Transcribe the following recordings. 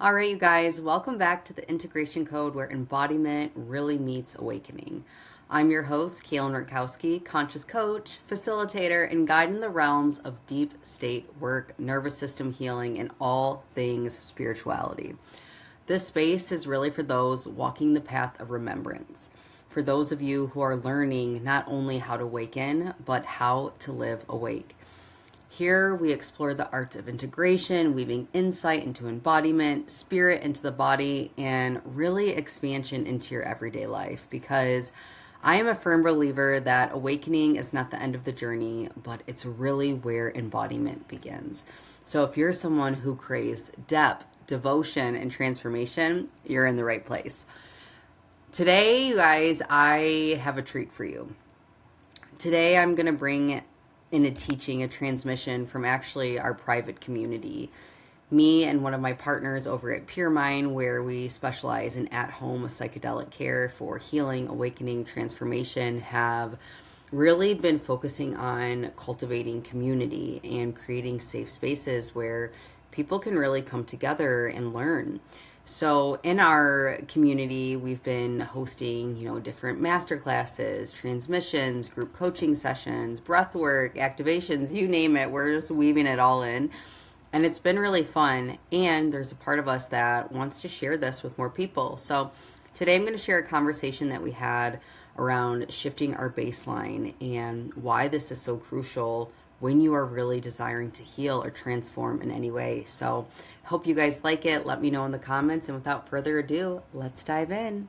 All right, you guys, welcome back to the Integration Code where embodiment really meets awakening. I'm your host, Kaylyn Rutkowski, conscious coach, facilitator, and guide in the realms of deep state work, nervous system healing, and all things spirituality. This space is really for those walking the path of remembrance, for those of you who are learning not only how to awaken, but how to live awake. Here we explore the arts of integration, weaving insight into embodiment, spirit into the body, and really expansion into your everyday life. Because I am a firm believer that awakening is not the end of the journey, but it's really where embodiment begins. So if you're someone who craves depth, devotion, and transformation, you're in the right place. Today, you guys, I have a treat for you. Today I'm going to bring in a transmission from actually our private community. Me and one of my partners over at PureMind, where we specialize in at-home psychedelic care for healing, awakening, transformation, have really been focusing on cultivating community and creating safe spaces where people can really come together and learn. So in our community, we've been hosting, different master classes, transmissions, group coaching sessions, breath work, activations, you name it. We're just weaving it all in. And it's been really fun. And there's a part of us that wants to share this with more people. So today I'm going to share a conversation that we had around shifting our baseline and why this is so crucial when you are really desiring to heal or transform in any way. So hope you guys like it. Let me know in the comments. And without further ado, let's dive in.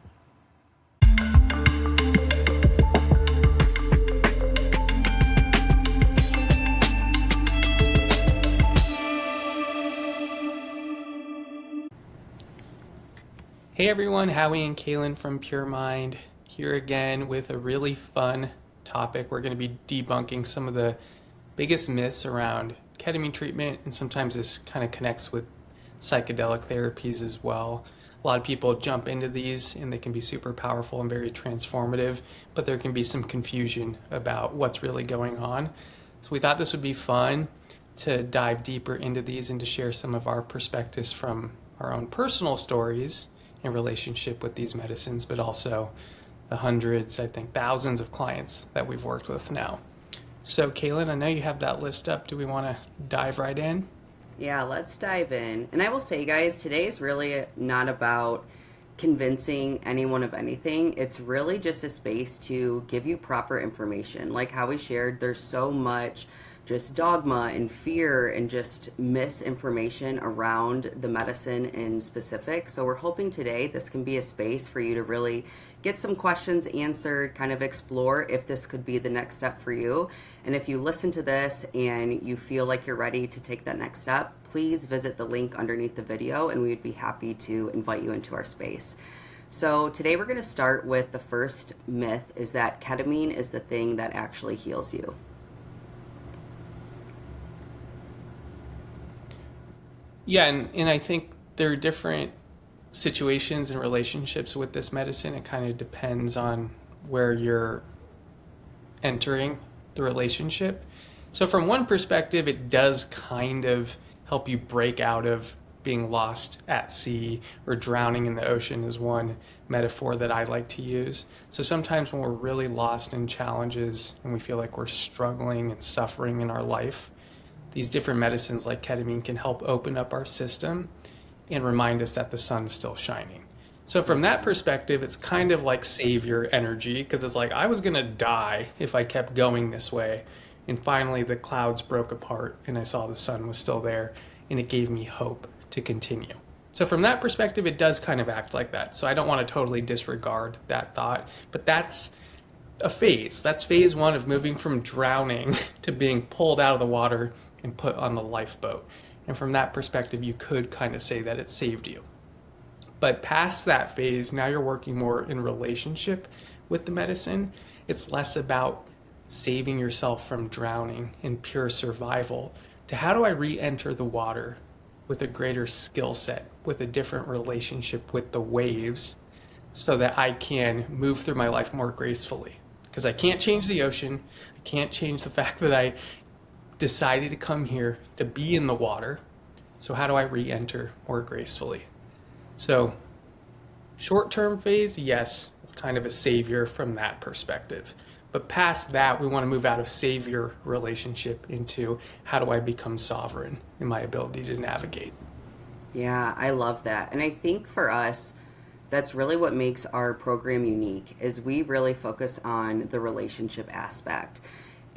Hey everyone, Howie and Kaylyn from PureMind here again with a really fun topic. We're going to be debunking some of the biggest myths around ketamine treatment, and sometimes this kind of connects with psychedelic therapies as well. A lot of people jump into these and they can be super powerful and very transformative, but there can be some confusion about what's really going on. So we thought this would be fun to dive deeper into these and to share some of our perspectives from our own personal stories in relationship with these medicines, but also the hundreds, I think thousands of clients that we've worked with now. So Kaylyn, I know you have that list up. Do we want to dive right in? Yeah, let's dive in. And I will say, guys, today is really not about convincing anyone of anything. It's really just a space to give you proper information. Like how we shared, there's so much just dogma and fear and just misinformation around the medicine in specific. So we're hoping today this can be a space for you to really get some questions answered, kind of explore if this could be the next step for you. And if you listen to this and you feel like you're ready to take that next step, please visit the link underneath the video and we would be happy to invite you into our space. So today we're going to start with the first myth, is that ketamine is the thing that actually heals you. Yeah, and I think there are different situations and relationships with this medicine. It kind of depends on where you're entering the relationship. So from one perspective, it does kind of help you break out of being lost at sea, or drowning in the ocean is one metaphor that I like to use. So sometimes when we're really lost in challenges and we feel like we're struggling and suffering in our life, these different medicines like ketamine can help open up our system and remind us that the sun's still shining. So from that perspective, it's kind of like savior energy, because it's like, I was going to die if I kept going this way. And finally, the clouds broke apart and I saw the sun was still there, and it gave me hope to continue. So from that perspective, it does kind of act like that. So I don't want to totally disregard that thought, but that's a phase. That's phase one of moving from drowning to being pulled out of the water and put on the lifeboat. And from that perspective, you could kind of say that it saved you. But past that phase, now you're working more in relationship with the medicine. It's less about saving yourself from drowning in pure survival to how do I re-enter the water with a greater skill set, with a different relationship with the waves, so that I can move through my life more gracefully. Because I can't change the ocean. I can't change the fact that I decided to come here to be in the water. So how do I re-enter more gracefully? So short-term phase, yes, it's kind of a savior from that perspective. But past that, we want to move out of savior relationship into how do I become sovereign in my ability to navigate. Yeah, I love that. And I think for us, that's really what makes our program unique is we really focus on the relationship aspect.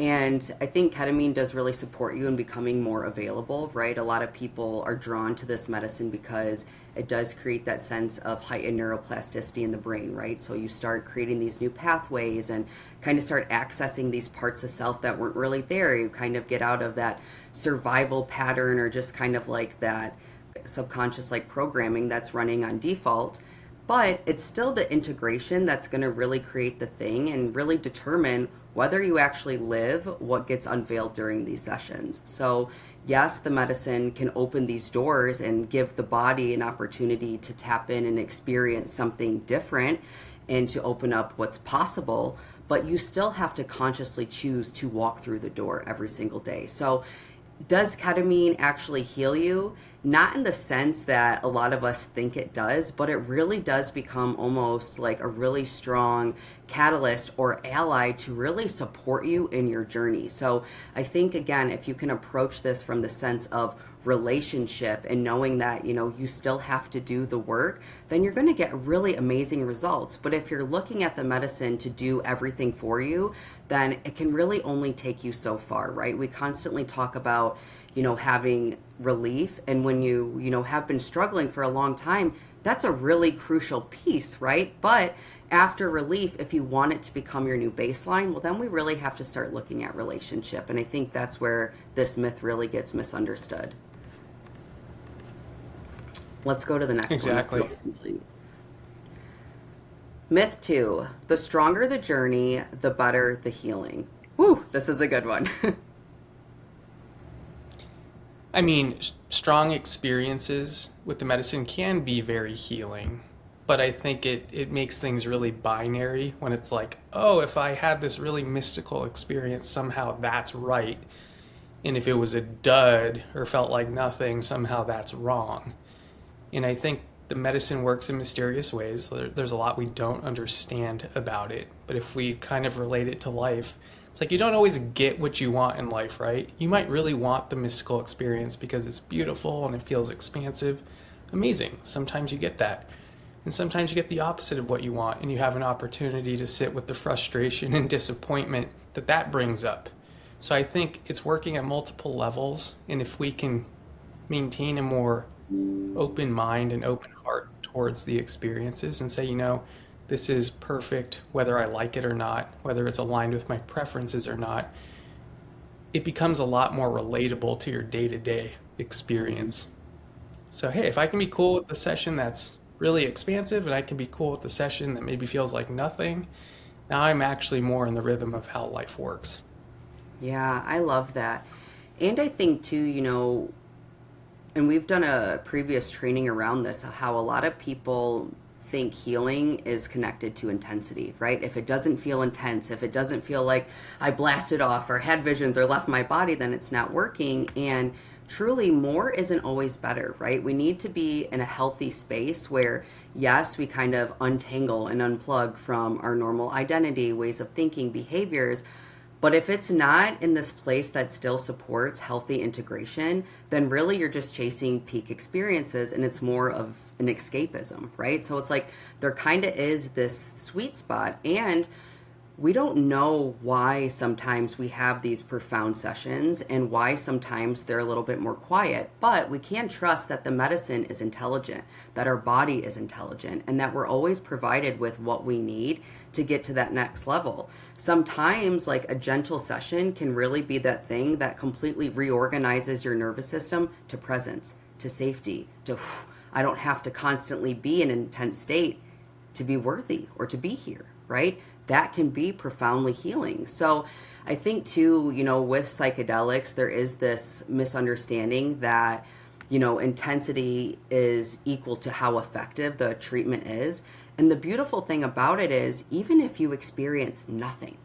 And I think ketamine does really support you in becoming more available, right? A lot of people are drawn to this medicine because it does create that sense of heightened neuroplasticity in the brain, right? So you start creating these new pathways and kind of start accessing these parts of self that weren't really there. You kind of get out of that survival pattern or just kind of like that subconscious like programming that's running on default, but it's still the integration that's going to really create the thing and really determine whether you actually live what gets unveiled during these sessions. So yes, the medicine can open these doors and give the body an opportunity to tap in and experience something different and to open up what's possible, but you still have to consciously choose to walk through the door every single day. So does ketamine actually heal you? Not in the sense that a lot of us think it does, but it really does become almost like a really strong catalyst or ally to really support you in your journey. So I think, again, if you can approach this from the sense of relationship and knowing that, you still have to do the work, then you're going to get really amazing results. But if you're looking at the medicine to do everything for you, then it can really only take you so far, right? We constantly talk about, having relief. And when you have been struggling for a long time, that's a really crucial piece, right? But after relief, if you want it to become your new baseline, well, then we really have to start looking at relationship. And I think that's where this myth really gets misunderstood. Let's go to the next Exactly. one. Complete. Myth 2, the stronger the journey, the better the healing. Woo, this is a good one. I mean, strong experiences with the medicine can be very healing, but I think it makes things really binary when it's like, oh, if I had this really mystical experience, somehow that's right. And if it was a dud or felt like nothing, somehow that's wrong. And I think the medicine works in mysterious ways. There's a lot we don't understand about it. But if we kind of relate it to life, it's like you don't always get what you want in life, right? You might really want the mystical experience because it's beautiful and it feels expansive. Amazing. Sometimes you get that. And sometimes you get the opposite of what you want, and you have an opportunity to sit with the frustration and disappointment that brings up. So I think it's working at multiple levels, and if we can maintain a more open mind and open heart towards the experiences and say, this is perfect whether I like it or not, whether it's aligned with my preferences or not, it becomes a lot more relatable to your day-to-day experience. So hey, if I can be cool with the session that's really expansive and I can be cool with the session that maybe feels like nothing, now I'm actually more in the rhythm of how life works. Yeah, I love that. And I think too, and we've done a previous training around this, how a lot of people think healing is connected to intensity, right? If it doesn't feel intense, if it doesn't feel like I blasted off or had visions or left my body, then it's not working. And truly, more isn't always better, right? We need to be in a healthy space where, yes, we kind of untangle and unplug from our normal identity, ways of thinking, behaviors. But if it's not in this place that still supports healthy integration, then really you're just chasing peak experiences and it's more of an escapism, right? So it's like there kind of is this sweet spot, and we don't know why sometimes we have these profound sessions and why sometimes they're a little bit more quiet, but we can trust that the medicine is intelligent, that our body is intelligent, and that we're always provided with what we need to get to that next level. Sometimes, like a gentle session can really be that thing that completely reorganizes your nervous system to presence, to safety, to I don't have to constantly be in an intense state to be worthy or to be here, right? That can be profoundly healing. So I think too, with psychedelics, there is this misunderstanding that, intensity is equal to how effective the treatment is. And the beautiful thing about it is, even if you experience nothing,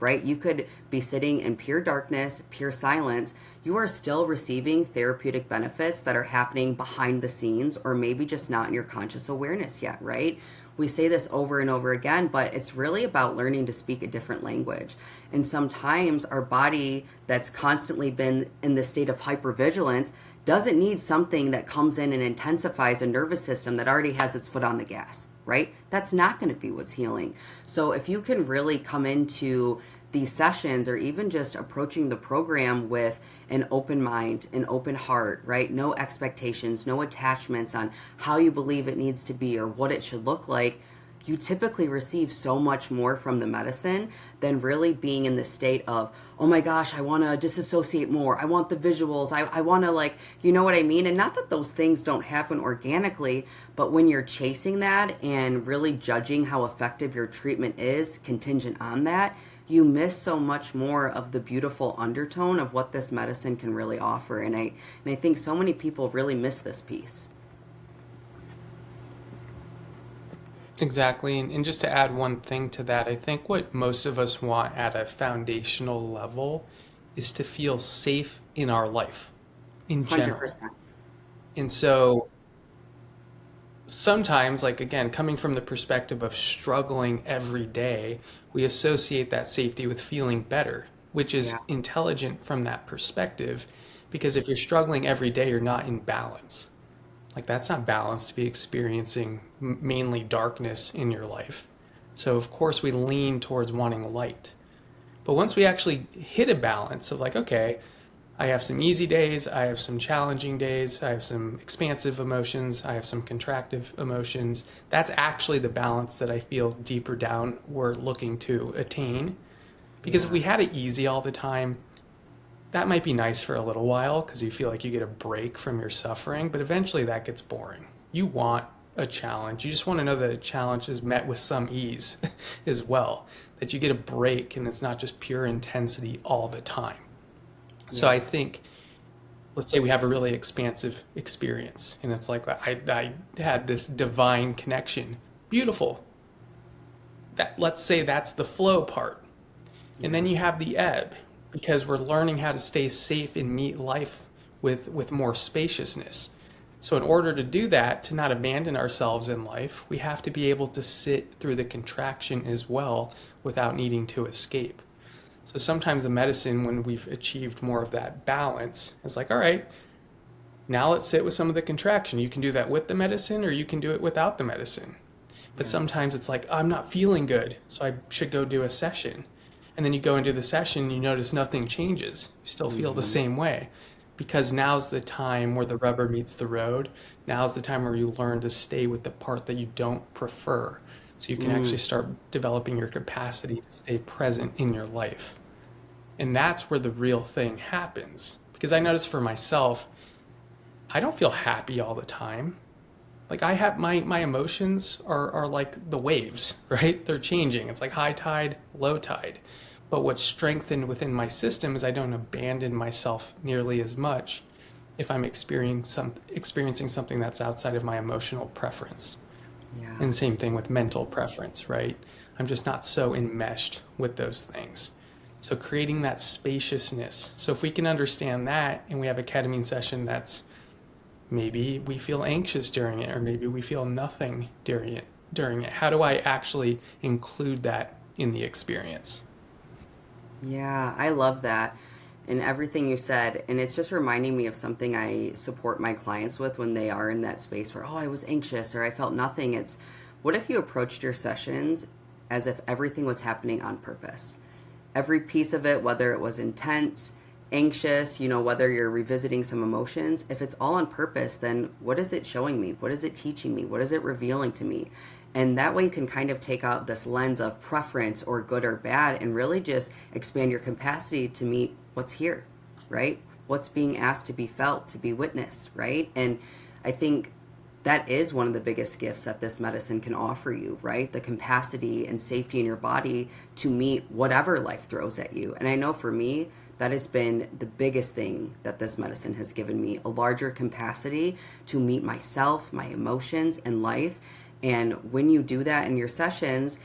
right? You could be sitting in pure darkness, pure silence. You are still receiving therapeutic benefits that are happening behind the scenes, or maybe just not in your conscious awareness yet, right? We say this over and over again, but it's really about learning to speak a different language. And sometimes our body that's constantly been in this state of hypervigilance doesn't need something that comes in and intensifies a nervous system that already has its foot on the gas, right? That's not going to be what's healing. So if you can really come into these sessions, or even just approaching the program with an open mind, an open heart, right? No expectations, no attachments on how you believe it needs to be or what it should look like, you typically receive so much more from the medicine than really being in the state of, oh my gosh, I want to disassociate more. I want the visuals. I want to, like, you know what I mean? And not that those things don't happen organically, but when you're chasing that and really judging how effective your treatment is contingent on that, you miss so much more of the beautiful undertone of what this medicine can really offer. And I think so many people really miss this piece. Exactly. And just to add one thing to that, I think what most of us want at a foundational level is to feel safe in our life in general. 100%. And so sometimes, like again, coming from the perspective of struggling every day, we associate that safety with feeling better, which is Yeah. intelligent from that perspective. Because if you're struggling every day, you're not in balance. Like that's not balanced to be experiencing mainly darkness in your life. So of course we lean towards wanting light. But once we actually hit a balance of like, okay, I have some easy days, I have some challenging days, I have some expansive emotions, I have some contractive emotions. That's actually the balance that I feel deeper down we're looking to attain. Because if Yeah. we had it easy all the time, that might be nice for a little while because you feel like you get a break from your suffering, but eventually that gets boring. You want a challenge. You just want to know that a challenge is met with some ease as well, that you get a break and it's not just pure intensity all the time. So Yeah. I think, let's say we have a really expansive experience and it's like I had this divine connection. Beautiful. That, let's say that's the flow part. And then Yeah. you have the ebb because we're learning how to stay safe and meet life with more spaciousness. So in order to do that, to not abandon ourselves in life, we have to be able to sit through the contraction as well without needing to escape. So sometimes the medicine, when we've achieved more of that balance, is like, all right, now let's sit with some of the contraction. You can do that with the medicine or you can do it without the medicine. But Yeah. sometimes it's like, I'm not feeling good, so I should go do a session. And then you go into the session and you notice nothing changes. You still feel the Hmm. same way. Because now's the time where the rubber meets the road. Now's the time where you learn to stay with the part that you don't prefer. So you can Mm. actually start developing your capacity to stay present in your life. And that's where the real thing happens. Because I notice for myself, I don't feel happy all the time. Like I have my emotions are like the waves, right? They're changing. It's like high tide, low tide. But what's strengthened within my system is I don't abandon myself nearly as much if I'm experiencing something that's outside of my emotional preference. Yeah. And same thing with mental preference, right? I'm just not so enmeshed with those things. So creating that spaciousness. So if we can understand that and we have a ketamine session that's maybe we feel anxious during it or maybe we feel nothing during it. How do I actually include that in the experience? Yeah, I love that and everything you said. And it's just reminding me of something I support my clients with when they are in that space where, oh, I was anxious or I felt nothing. It's what if you approached your sessions as if everything was happening on purpose? Every piece of it, whether it was intense, anxious, whether you're revisiting some emotions, if it's all on purpose, then what is it showing me? What is it teaching me? What is it revealing to me? And that way you can kind of take out this lens of preference or good or bad and really just expand your capacity to meet what's here, right? What's being asked to be felt, to be witnessed, right? And I think that is one of the biggest gifts that this medicine can offer you, right? The capacity and safety in your body to meet whatever life throws at you. And I know for me, that has been the biggest thing that this medicine has given me, a larger capacity to meet myself, my emotions, and life. And when you do that in your sessions,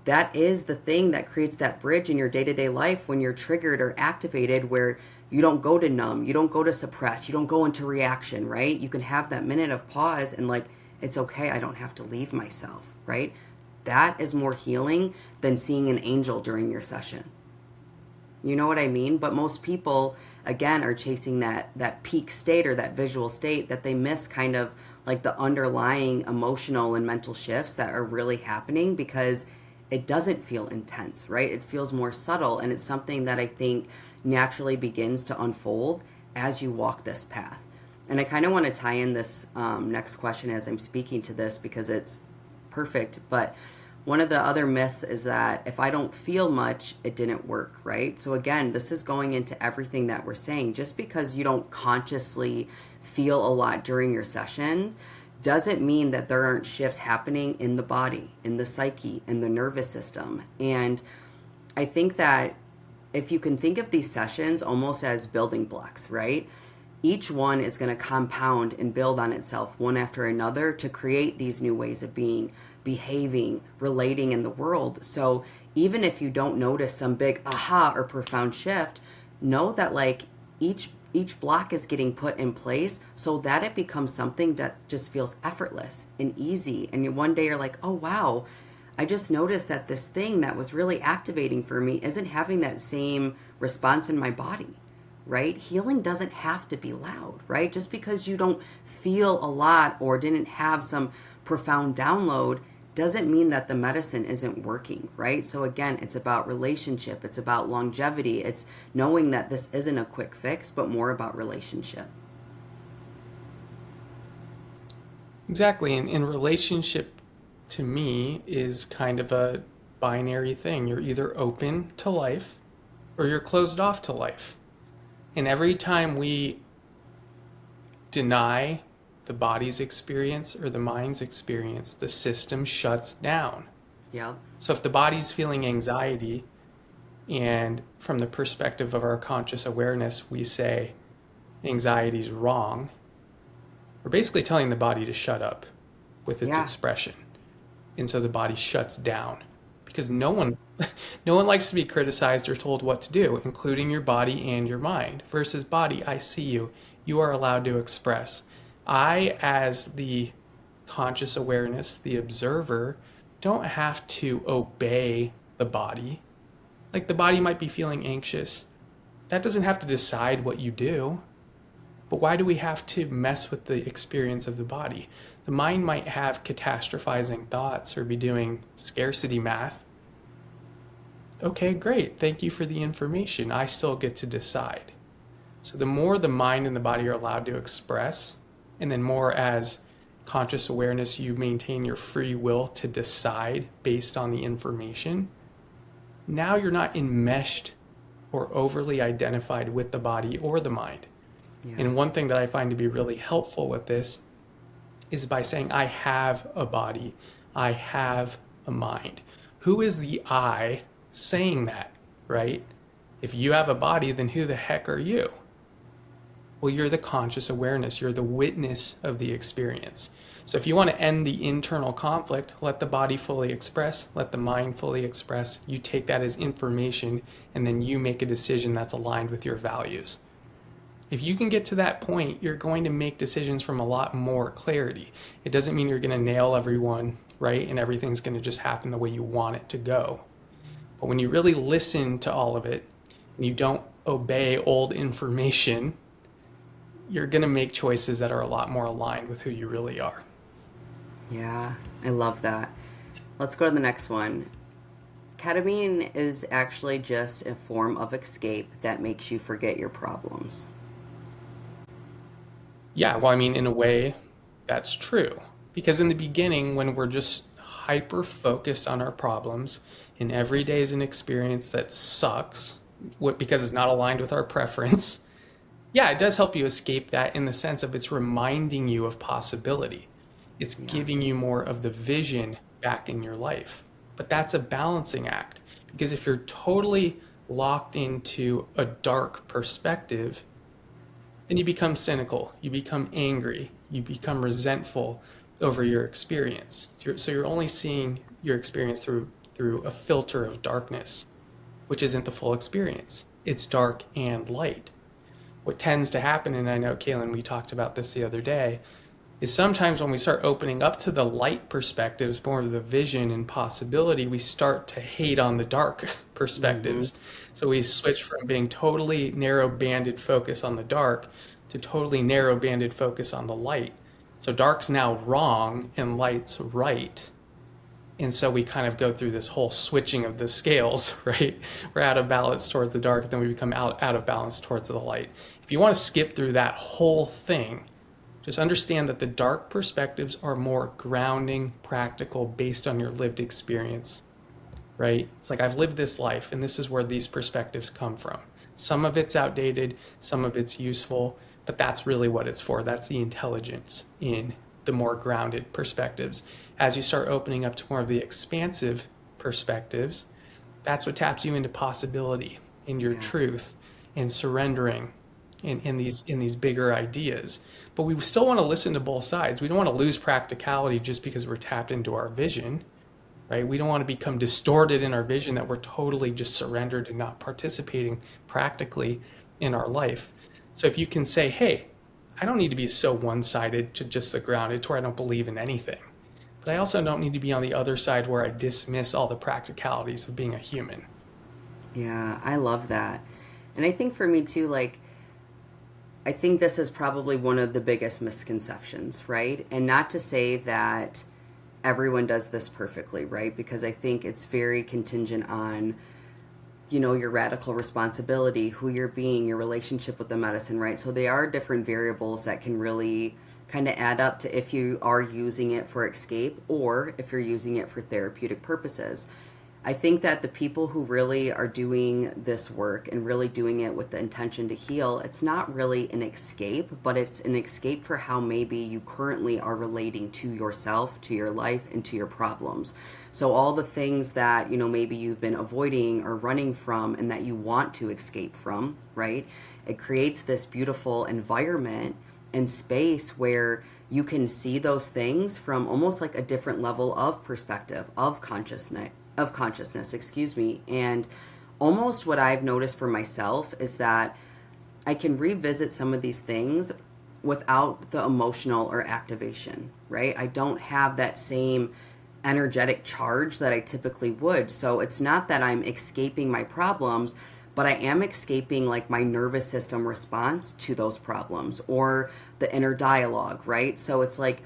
that is the thing that creates that bridge in your day-to-day life when you're triggered or activated, where you don't go to numb, you don't go to suppress, you don't go into reaction, right? You can have that minute of pause and like, it's okay, I don't have to leave myself, right? That is more healing than seeing an angel during your session. You know what I mean? But most people, again, are chasing that peak state or that visual state, that they miss kind of like the underlying emotional and mental shifts that are really happening, because it doesn't feel intense, right? It feels more subtle, and it's something that I think naturally begins to unfold as you walk this path. And I kind of want to tie in this next question as I'm speaking to this, because it's perfect. But one of the other myths is that if I don't feel much, it didn't work, right? So again, this is going into everything that we're saying. Just because you don't consciously feel a lot during your session doesn't mean that there aren't shifts happening in the body, in the psyche, in the nervous system. And I think that if you can think of these sessions almost as building blocks, right? Each one is going to compound and build on itself one after another to create these new ways of being, behaving, relating in the world. So even if you don't notice some big aha or profound shift, know that like each block is getting put in place so that it becomes something that just feels effortless and easy. And one day you're like, oh wow, I just noticed that this thing that was really activating for me isn't having that same response in my body, right? Healing doesn't have to be loud, right? Just because you don't feel a lot or didn't have some profound download doesn't mean that the medicine isn't working, right? So again, it's about relationship, it's about longevity, it's knowing that this isn't a quick fix, but more about relationship. Exactly. And in relationship, to me, is kind of a binary thing. You're either open to life or you're closed off to life. And every time we deny the body's experience or the mind's experience, the system shuts down. Yeah. So if the body's feeling anxiety, and from the perspective of our conscious awareness, we say anxiety's wrong, we're basically telling the body to shut up with its expression. And so the body shuts down, because no one likes to be criticized or told what to do, including your body and your mind. Versus body, I see you. You are allowed to express. I, as the conscious awareness, the observer, don't have to obey the body. Like the body might be feeling anxious. That doesn't have to decide what you do. But why do we have to mess with the experience of the body? The mind might have catastrophizing thoughts or be doing scarcity math. Okay, great. Thank you for the information. I still get to decide. So the more the mind and the body are allowed to express, and then more as conscious awareness, you maintain your free will to decide based on the information. Now you're not enmeshed or overly identified with the body or the mind. Yeah. And one thing that I find to be really helpful with this is by saying, I have a body, I have a mind. Who is the I saying that, right? If you have a body, then who the heck are you? Well, you're the conscious awareness. You're the witness of the experience. So if you want to end the internal conflict, let the body fully express, let the mind fully express. You take that as information, and then you make a decision that's aligned with your values. If you can get to that point, you're going to make decisions from a lot more clarity. It doesn't mean you're going to nail everyone, right? And everything's going to just happen the way you want it to go. But when you really listen to all of it, and you don't obey old information, you're going to make choices that are a lot more aligned with who you really are. Yeah, I love that. Let's go to the next one. Ketamine is actually just a form of escape that makes you forget your problems. Yeah, well, I mean, in a way, that's true. Because in the beginning, when we're just hyper-focused on our problems, and every day is an experience that sucks, because it's not aligned with our preference, yeah, it does help you escape that in the sense of it's reminding you of possibility. It's giving you more of the vision back in your life. But that's a balancing act. Because if you're totally locked into a dark perspective, then you become cynical, you become angry, you become resentful over your experience. So you're only seeing your experience through through a filter of darkness, which isn't the full experience. It's dark and light. What tends to happen, and I know, Kaylyn, we talked about this the other day, is sometimes when we start opening up to the light perspectives, more of the vision and possibility, we start to hate on the dark perspectives. So we switch from being totally narrow-banded focus on the dark to totally narrow-banded focus on the light. So dark's now wrong and light's right. And so we kind of go through this whole switching of the scales, right? We're out of balance towards the dark, then we become out of balance towards the light. If you want to skip through that whole thing, just understand that the dark perspectives are more grounding, practical, based on your lived experience, right? It's like, I've lived this life, and this is where these perspectives come from. Some of it's outdated, some of it's useful, but that's really what it's for. That's the intelligence in the more grounded perspectives. As you start opening up to more of the expansive perspectives, that's what taps you into possibility, in your truth, and surrendering in these bigger ideas. But we still want to listen to both sides. We don't want to lose practicality just because we're tapped into our vision, right? We don't want to become distorted in our vision, that we're totally just surrendered and not participating practically in our life. So if you can say, hey, I don't need to be so one-sided to just the grounded to where I don't believe in anything. But I also don't need to be on the other side where I dismiss all the practicalities of being a human. Yeah, I love that. And I think for me too, like, I think this is probably one of the biggest misconceptions, right? And not to say that everyone does this perfectly, right? Because I think it's very contingent on, you know, your radical responsibility, who you're being, your relationship with the medicine, right? So there are different variables that can really kind of add up to if you are using it for escape or if you're using it for therapeutic purposes. I think that the people who really are doing this work and really doing it with the intention to heal, it's not really an escape, but it's an escape for how maybe you currently are relating to yourself, to your life, and to your problems. So all the things that, you know, maybe you've been avoiding or running from and that you want to escape from, right? It creates this beautiful environment and space where you can see those things from almost like a different level of perspective, of consciousness, and almost what I've noticed for myself is that I can revisit some of these things without the emotional or activation, right? I don't have that same energetic charge that I typically would. So it's not that I'm escaping my problems, but I am escaping like my nervous system response to those problems or the inner dialogue, right? So it's like,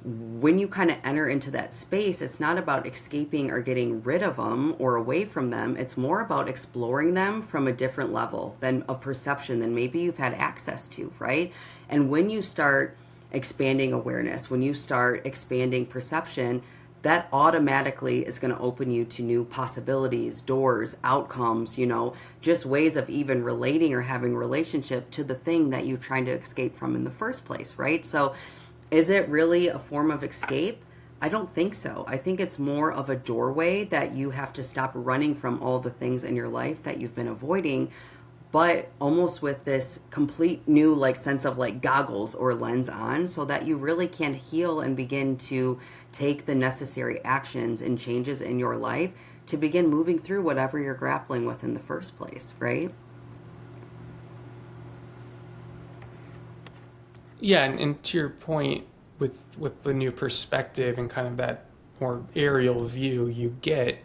when you kind of enter into that space, it's not about escaping or getting rid of them or away from them. It's more about exploring them from a different level than of perception than maybe you've had access to, right? And when you start expanding awareness, when you start expanding perception, that automatically is going to open you to new possibilities, doors, outcomes, you know, just ways of even relating or having relationship to the thing that you're trying to escape from in the first place, right? So is it really a form of escape? I don't think so. I think it's more of a doorway that you have to stop running from all the things in your life that you've been avoiding, but almost with this complete new like sense of like goggles or lens on so that you really can heal and begin to take the necessary actions and changes in your life to begin moving through whatever you're grappling with in the first place, right? Yeah, and to your point with the new perspective and kind of that more aerial view you get,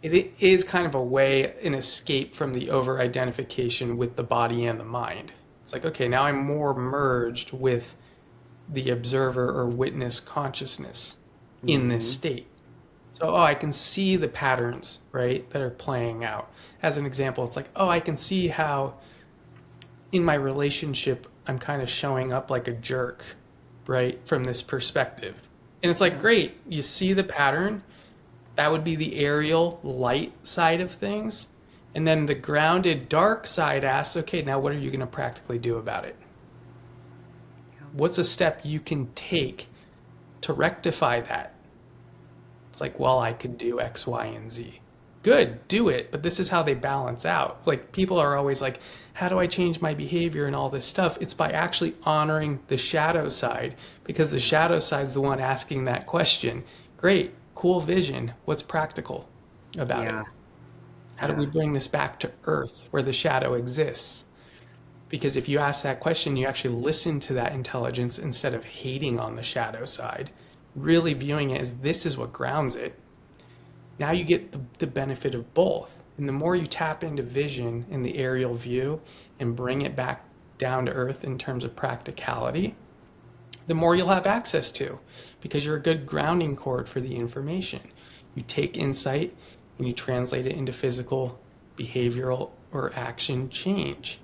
it is kind of a way, an escape from the over-identification with the body and the mind. It's like, okay, now I'm more merged with the observer or witness consciousness in this state. So, I can see the patterns, right, that are playing out. As an example, it's like, I can see how in my relationship I'm kind of showing up like a jerk, right, from this perspective. And it's like, great, you see the pattern. That would be the aerial light side of things. And then the grounded dark side asks, okay, now what are you going to practically do about it? What's a step you can take to rectify that? It's like, well, I could do X, Y, and Z. Good, do it. But this is how they balance out. Like, people are always like, how do I change my behavior and all this stuff? It's by actually honoring the shadow side, because the shadow side is the one asking that question. Great, cool vision. What's practical? about it? Yeah. How do we Yeah. bring this back to earth where the shadow exists? Because if you ask that question, you actually listen to that intelligence instead of hating on the shadow side, really viewing it as this is what grounds it. Now you get the benefit of both. And the more you tap into vision in the aerial view and bring it back down to earth in terms of practicality, the more you'll have access to, because you're a good grounding cord for the information. You take insight and you translate it into physical, behavioral, or action change.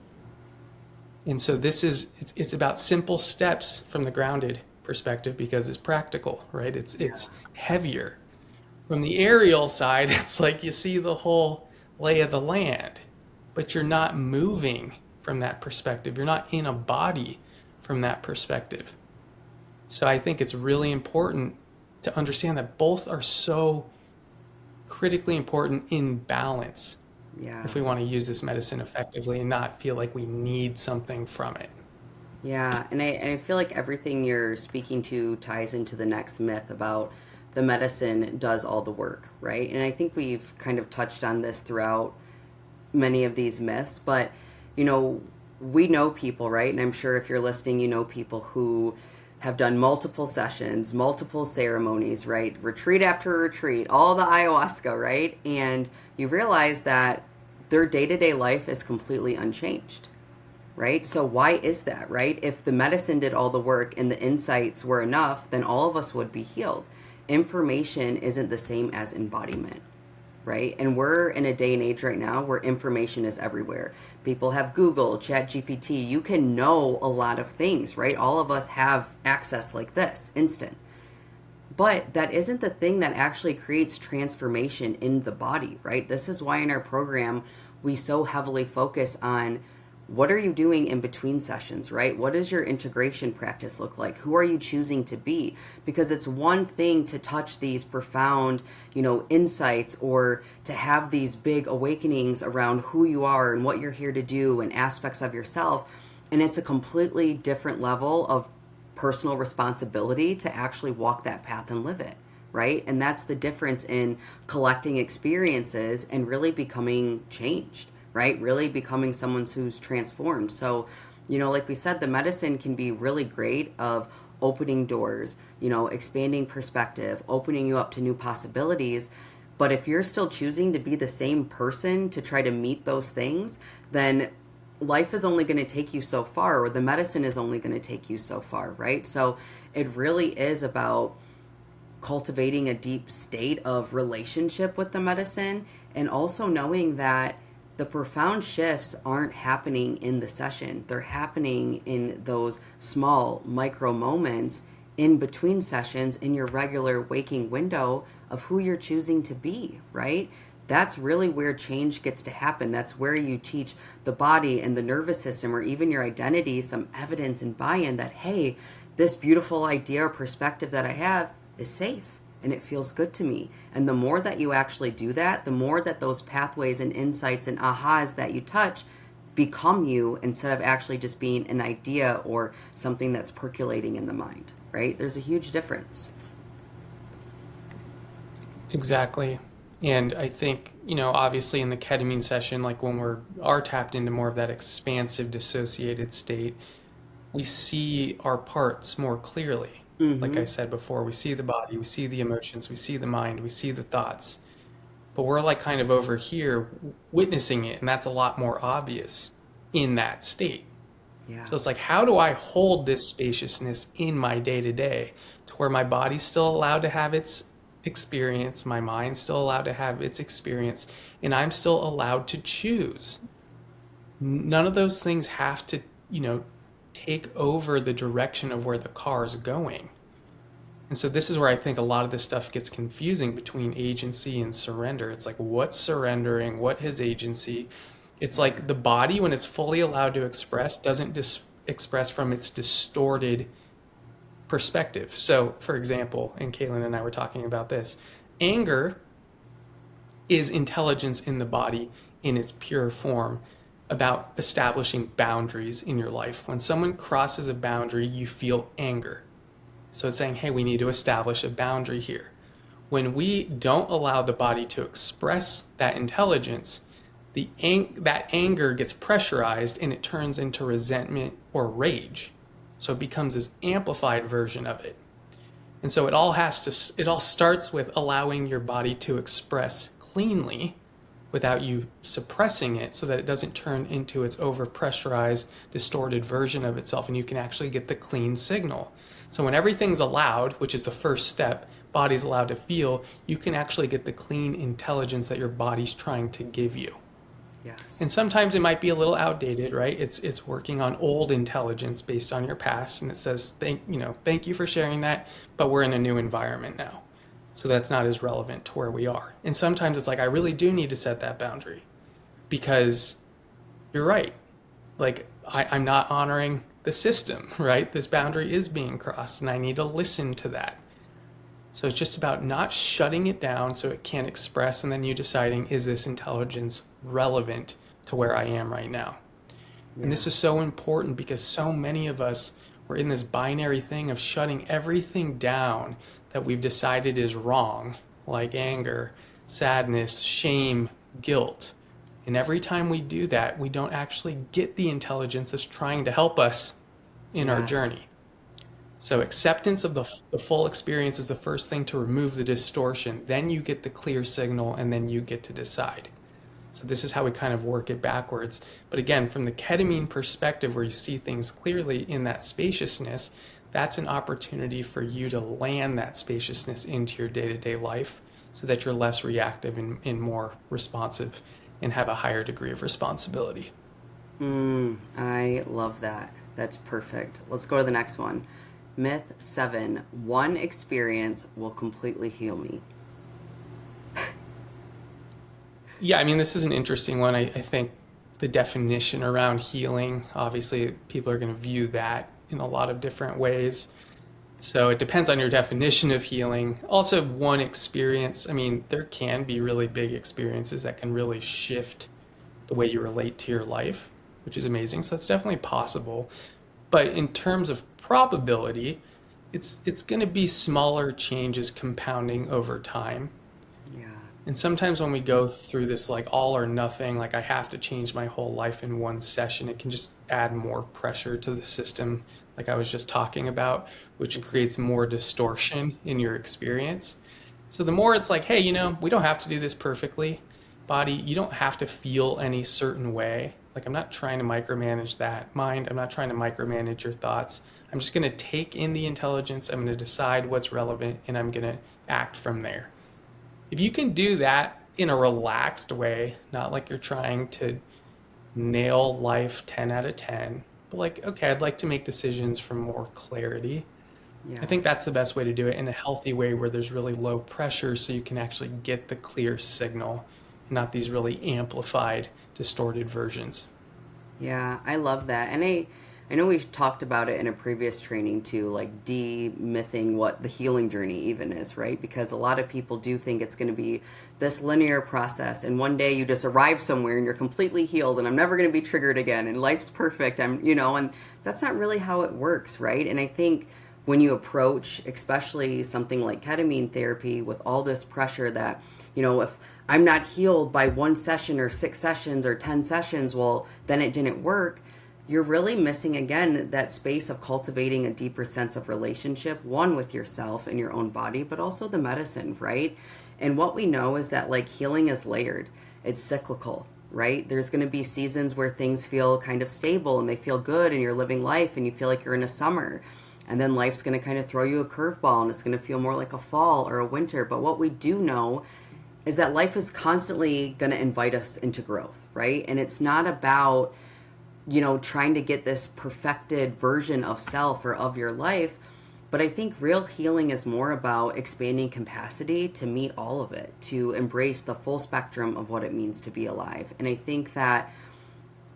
And so it's about simple steps from the grounded perspective because it's practical, right? It's heavier. From the aerial side, it's like you see the whole lay of the land, but you're not moving from that perspective. You're not in a body from that perspective. So I think it's really important to understand that both are so critically important in balance Yeah. if we want to use this medicine effectively and not feel like we need something from it. Yeah, and I feel like everything you're speaking to ties into the next myth about the medicine does all the work, right? And I think we've kind of touched on this throughout many of these myths, but you know, we know people, right? And I'm sure if you're listening, you know people who have done multiple sessions, multiple ceremonies, right? Retreat after retreat, all the ayahuasca, right? And you realize that their day to day life is completely unchanged, right? So why is that, right? If the medicine did all the work and the insights were enough, then all of us would be healed. Information isn't the same as embodiment, right? And we're in a day and age right now where information is everywhere. People have Google, Chat GPT. You can know a lot of things, right? All of us have access like this, instant. But that isn't the thing that actually creates transformation in the body, right? This is why in our program we so heavily focus on what are you doing in between sessions, right? What does your integration practice look like? Who are you choosing to be? Because it's one thing to touch these profound, insights, or to have these big awakenings around who you are and what you're here to do and aspects of yourself. And it's a completely different level of personal responsibility to actually walk that path and live it, right? And that's the difference in collecting experiences and really becoming changed, right? Really becoming someone who's transformed. So, like we said, the medicine can be really great of opening doors, expanding perspective, opening you up to new possibilities. But if you're still choosing to be the same person to try to meet those things, then life is only going to take you so far, or the medicine is only going to take you so far, right? So it really is about cultivating a deep state of relationship with the medicine, and also knowing that the profound shifts aren't happening in the session. They're happening in those small micro moments in between sessions in your regular waking window of who you're choosing to be, right? That's really where change gets to happen. That's where you teach the body and the nervous system, or even your identity, some evidence and buy-in that, hey, this beautiful idea or perspective that I have is safe and it feels good to me. And the more that you actually do that, the more that those pathways and insights and ahas that you touch become you, instead of actually just being an idea or something that's percolating in the mind, right? There's a huge difference. Exactly. And I think, obviously in the ketamine session, like when are tapped into more of that expansive dissociated state, we see our parts more clearly. Like I Mm-hmm. said before, we see the body, we see the emotions, we see the mind, we see the thoughts. But we're like kind of over here witnessing it, and that's a lot more obvious in that state. Yeah. So it's like, how do I hold this spaciousness in my day to day to where my body's still allowed to have its experience, my mind's still allowed to have its experience, and I'm still allowed to choose? None of those things have to, take over the direction of where the car is going. And so this is where I think a lot of this stuff gets confusing between agency and surrender. It's like, what's surrendering? What has agency? It's like the body, when it's fully allowed to express, doesn't express from its distorted perspective. So, for example, and Kaylin and I were talking about this, anger is intelligence in the body in its pure form, about establishing boundaries in your life. When someone crosses a boundary, you feel anger. So it's saying, hey, we need to establish a boundary here. when we don't allow the body to express that intelligence, that anger gets pressurized and it turns into resentment or rage. So it becomes this amplified version of it. And so it all starts with allowing your body to express cleanly without you suppressing it, so that it doesn't turn into its overpressurized, distorted version of itself, and you can actually get the clean signal. So when everything's allowed, which is the first step, body's allowed to feel, you can actually get the clean intelligence that your body's trying to give you. Yes. And sometimes it might be a little outdated, right? It's working on old intelligence based on your past, and it says thank you for sharing that, but we're in a new environment now. So that's not as relevant to where we are. And sometimes it's like, I really do need to set that boundary, because you're right. Like, I'm not honoring the system, right? This boundary is being crossed, and I need to listen to that. So it's just about not shutting it down so it can't express, and then you deciding, is this intelligence relevant to where I am right now? Yeah. And this is so important, because so many of us were in this binary thing of shutting everything down that we've decided is wrong, like anger, sadness, shame, guilt. And every time we do that, we don't actually get the intelligence that's trying to help us in our journey. So acceptance of the full experience is the first thing to remove the distortion. Then you get the clear signal, and then you get to decide. So this is how we kind of work it backwards. But again, from the ketamine perspective, where you see things clearly in that spaciousness, that's an opportunity for you to land that spaciousness into your day-to-day life, so that you're less reactive and more responsive and have a higher degree of responsibility. I love that. That's perfect. Let's go to the next one. Myth 7, one experience will completely heal me. Yeah, I mean, this is an interesting one. I think the definition around healing, obviously people are going to view that in a lot of different ways. So it depends on your definition of healing. Also, one experience, I mean, there can be really big experiences that can really shift the way you relate to your life, which is amazing. So that's definitely possible. But in terms of probability, it's going to be smaller changes compounding over time. Yeah. And sometimes when we go through this like all or nothing, like I have to change my whole life in one session, it can just add more pressure to the system, like I was just talking about, which creates more distortion in your experience. So the more it's like, hey, we don't have to do this perfectly. Body, you don't have to feel any certain way. Like, I'm not trying to micromanage that. Mind, I'm not trying to micromanage your thoughts. I'm just going to take in the intelligence. I'm going to decide what's relevant, and I'm going to act from there. If you can do that in a relaxed way, not like you're trying to nail life 10 out of 10, but like, okay, I'd like to make decisions from more clarity. Yeah. I think that's the best way to do it, in a healthy way where there's really low pressure, so you can actually get the clear signal, not these really amplified, distorted versions. Yeah, I love that. And I know we talked about it in a previous training too, like de-mything what the healing journey even is, right? Because a lot of people do think it's going to be this linear process, and one day you just arrive somewhere and you're completely healed, and I'm never going to be triggered again, and life's perfect. And that's not really how it works, right? And I think when you approach, especially something like ketamine therapy, with all this pressure that, if I'm not healed by 1 session or 6 sessions or 10 sessions, well, then it didn't work. You're really missing, again, that space of cultivating a deeper sense of relationship, one with yourself and your own body, but also the medicine, right? And what we know is that, like, healing is layered. It's cyclical, right? There's going to be seasons where things feel kind of stable and they feel good and you're living life and you feel like you're in a summer. And then life's going to kind of throw you a curveball and it's going to feel more like a fall or a winter. But what we do know is that life is constantly going to invite us into growth, right? And it's not about, trying to get this perfected version of self or of your life. But I think real healing is more about expanding capacity to meet all of it, to embrace the full spectrum of what it means to be alive. And I think that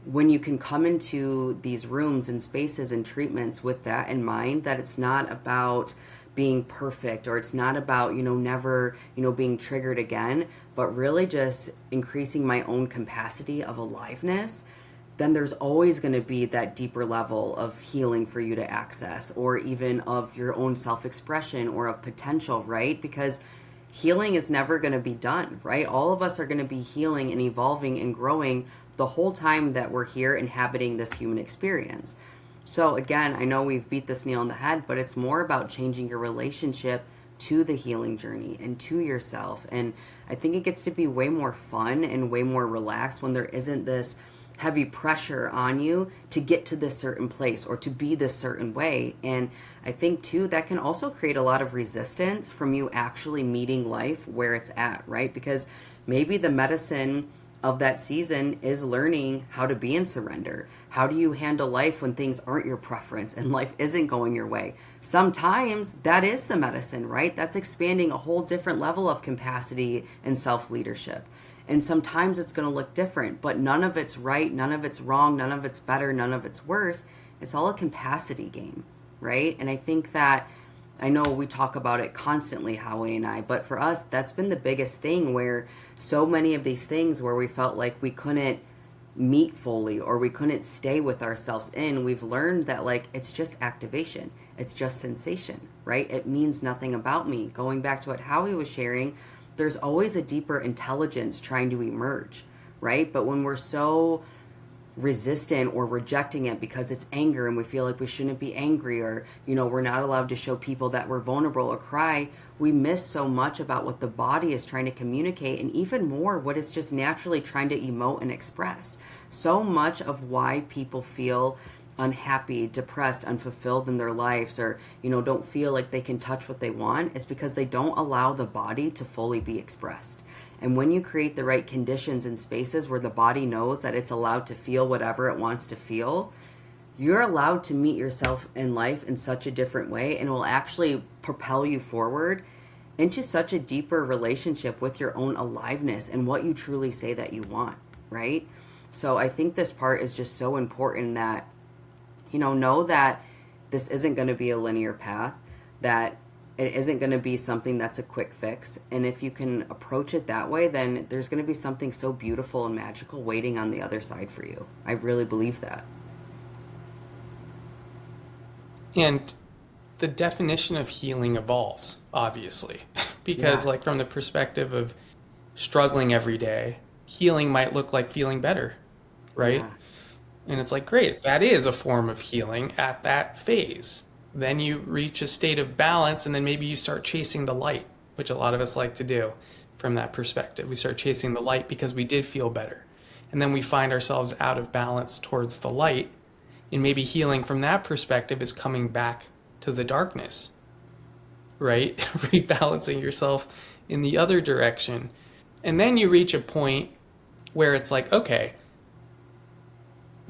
when you can come into these rooms and spaces and treatments with that in mind, that it's not about being perfect, or it's not about, never, being triggered again, but really just increasing my own capacity of aliveness, then there's always going to be that deeper level of healing for you to access, or even of your own self-expression or of potential, right? Because healing is never going to be done, right? All of us are going to be healing and evolving and growing the whole time that we're here inhabiting this human experience. So again, I know we've beat this nail on the head, but it's more about changing your relationship to the healing journey and to yourself. And I think it gets to be way more fun and way more relaxed when there isn't this heavy pressure on you to get to this certain place or to be this certain way. And I think too that can also create a lot of resistance from you actually meeting life where it's at, right? Because maybe the medicine of that season is learning how to be in surrender. How do you handle life when things aren't your preference and life isn't going your way? Sometimes that is the medicine, right? That's expanding a whole different level of capacity and self-leadership. And sometimes it's going to look different, but none of it's right, none of it's wrong, none of it's better, none of it's worse. It's all a capacity game, right? And I think that, I know we talk about it constantly, Howie and I, but for us, that's been the biggest thing, where so many of these things where we felt like we couldn't meet fully or we couldn't stay with ourselves in, we've learned that like it's just activation, it's just sensation, right? It means nothing about me. Going back to what Howie was sharing, there's always a deeper intelligence trying to emerge, right? But when we're so resistant or rejecting it because it's anger and we feel like we shouldn't be angry, or we're not allowed to show people that we're vulnerable or cry, we miss so much about what the body is trying to communicate, and even more what it's just naturally trying to emote and express. So much of why people feel unhappy, depressed, unfulfilled in their lives, or don't feel like they can touch what they want, is because they don't allow the body to fully be expressed. And when you create the right conditions and spaces where the body knows that it's allowed to feel whatever it wants to feel, you're allowed to meet yourself in life in such a different way, and will actually propel you forward into such a deeper relationship with your own aliveness and what you truly say that you want, right? So I think this part is just so important, that know that this isn't going to be a linear path, that it isn't going to be something that's a quick fix. And if you can approach it that way, then there's going to be something so beautiful and magical waiting on the other side for you. I really believe that. And the definition of healing evolves, obviously, because like from the perspective of struggling every day, healing might look like feeling better, right? Yeah. And it's like, great, that is a form of healing at that phase. Then you reach a state of balance, and then maybe you start chasing the light, which a lot of us like to do from that perspective. We start chasing the light because we did feel better. And then we find ourselves out of balance towards the light, and maybe healing from that perspective is coming back to the darkness, right? Rebalancing yourself in the other direction. And then you reach a point where it's like, okay,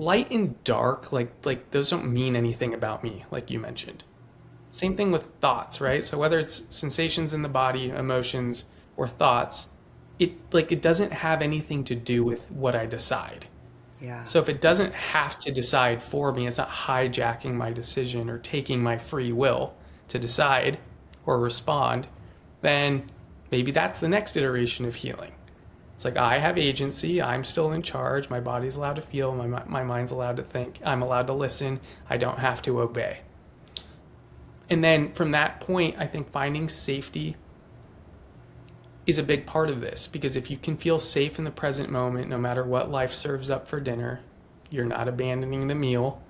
light and dark, like those don't mean anything about me, like you mentioned. Same thing with thoughts, right? So whether it's sensations in the body, emotions, or thoughts, it doesn't have anything to do with what I decide. Yeah. So if it doesn't have to decide for me, it's not hijacking my decision or taking my free will to decide or respond, then maybe that's the next iteration of healing. It's like, I have agency, I'm still in charge, my body's allowed to feel, my mind's allowed to think, I'm allowed to listen, I don't have to obey. And then from that point, I think finding safety is a big part of this, because if you can feel safe in the present moment, no matter what life serves up for dinner, you're not abandoning the meal,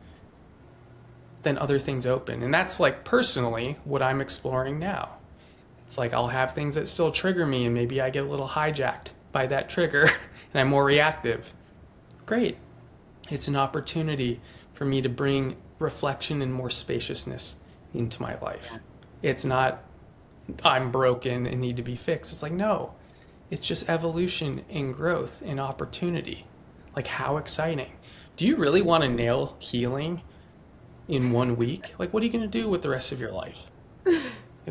then other things open. And that's like personally what I'm exploring now. It's like I'll have things that still trigger me, and maybe I get a little hijacked by that trigger and I'm more reactive. Great. It's an opportunity for me to bring reflection and more spaciousness into my life. It's not I'm broken and need to be fixed. It's like, no, it's just evolution and growth and opportunity. Like, how exciting. Do you really want to nail healing in 1 week? Like, what are you going to do with the rest of your life?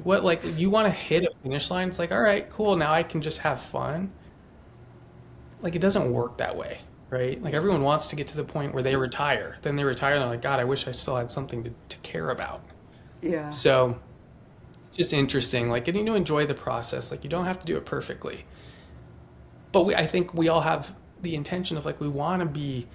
Like, you want to hit a finish line? It's like, all right, cool, now I can just have fun. Like, it doesn't work that way, right? Like, everyone wants to get to the point where they retire. Then they retire and they're like, God, I wish I still had something to care about. Yeah. So, just interesting, like, getting to enjoy the process. Like, you don't have to do it perfectly. But I think we all have the intention of, like, we want to be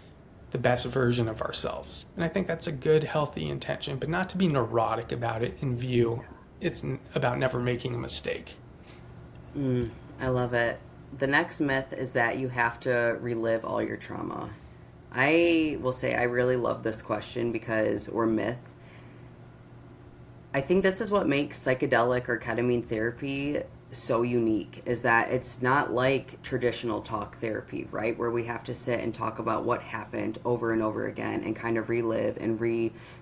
the best version of ourselves. And I think that's a good, healthy intention, but not to be neurotic about it and view it's about never making a mistake. I love it. The next myth is that you have to relive all your trauma. I will say I really love this question because, or myth, I think this is what makes psychedelic or ketamine therapy so unique is that it's not like traditional talk therapy, right? Where we have to sit and talk about what happened over and over again and kind of relive and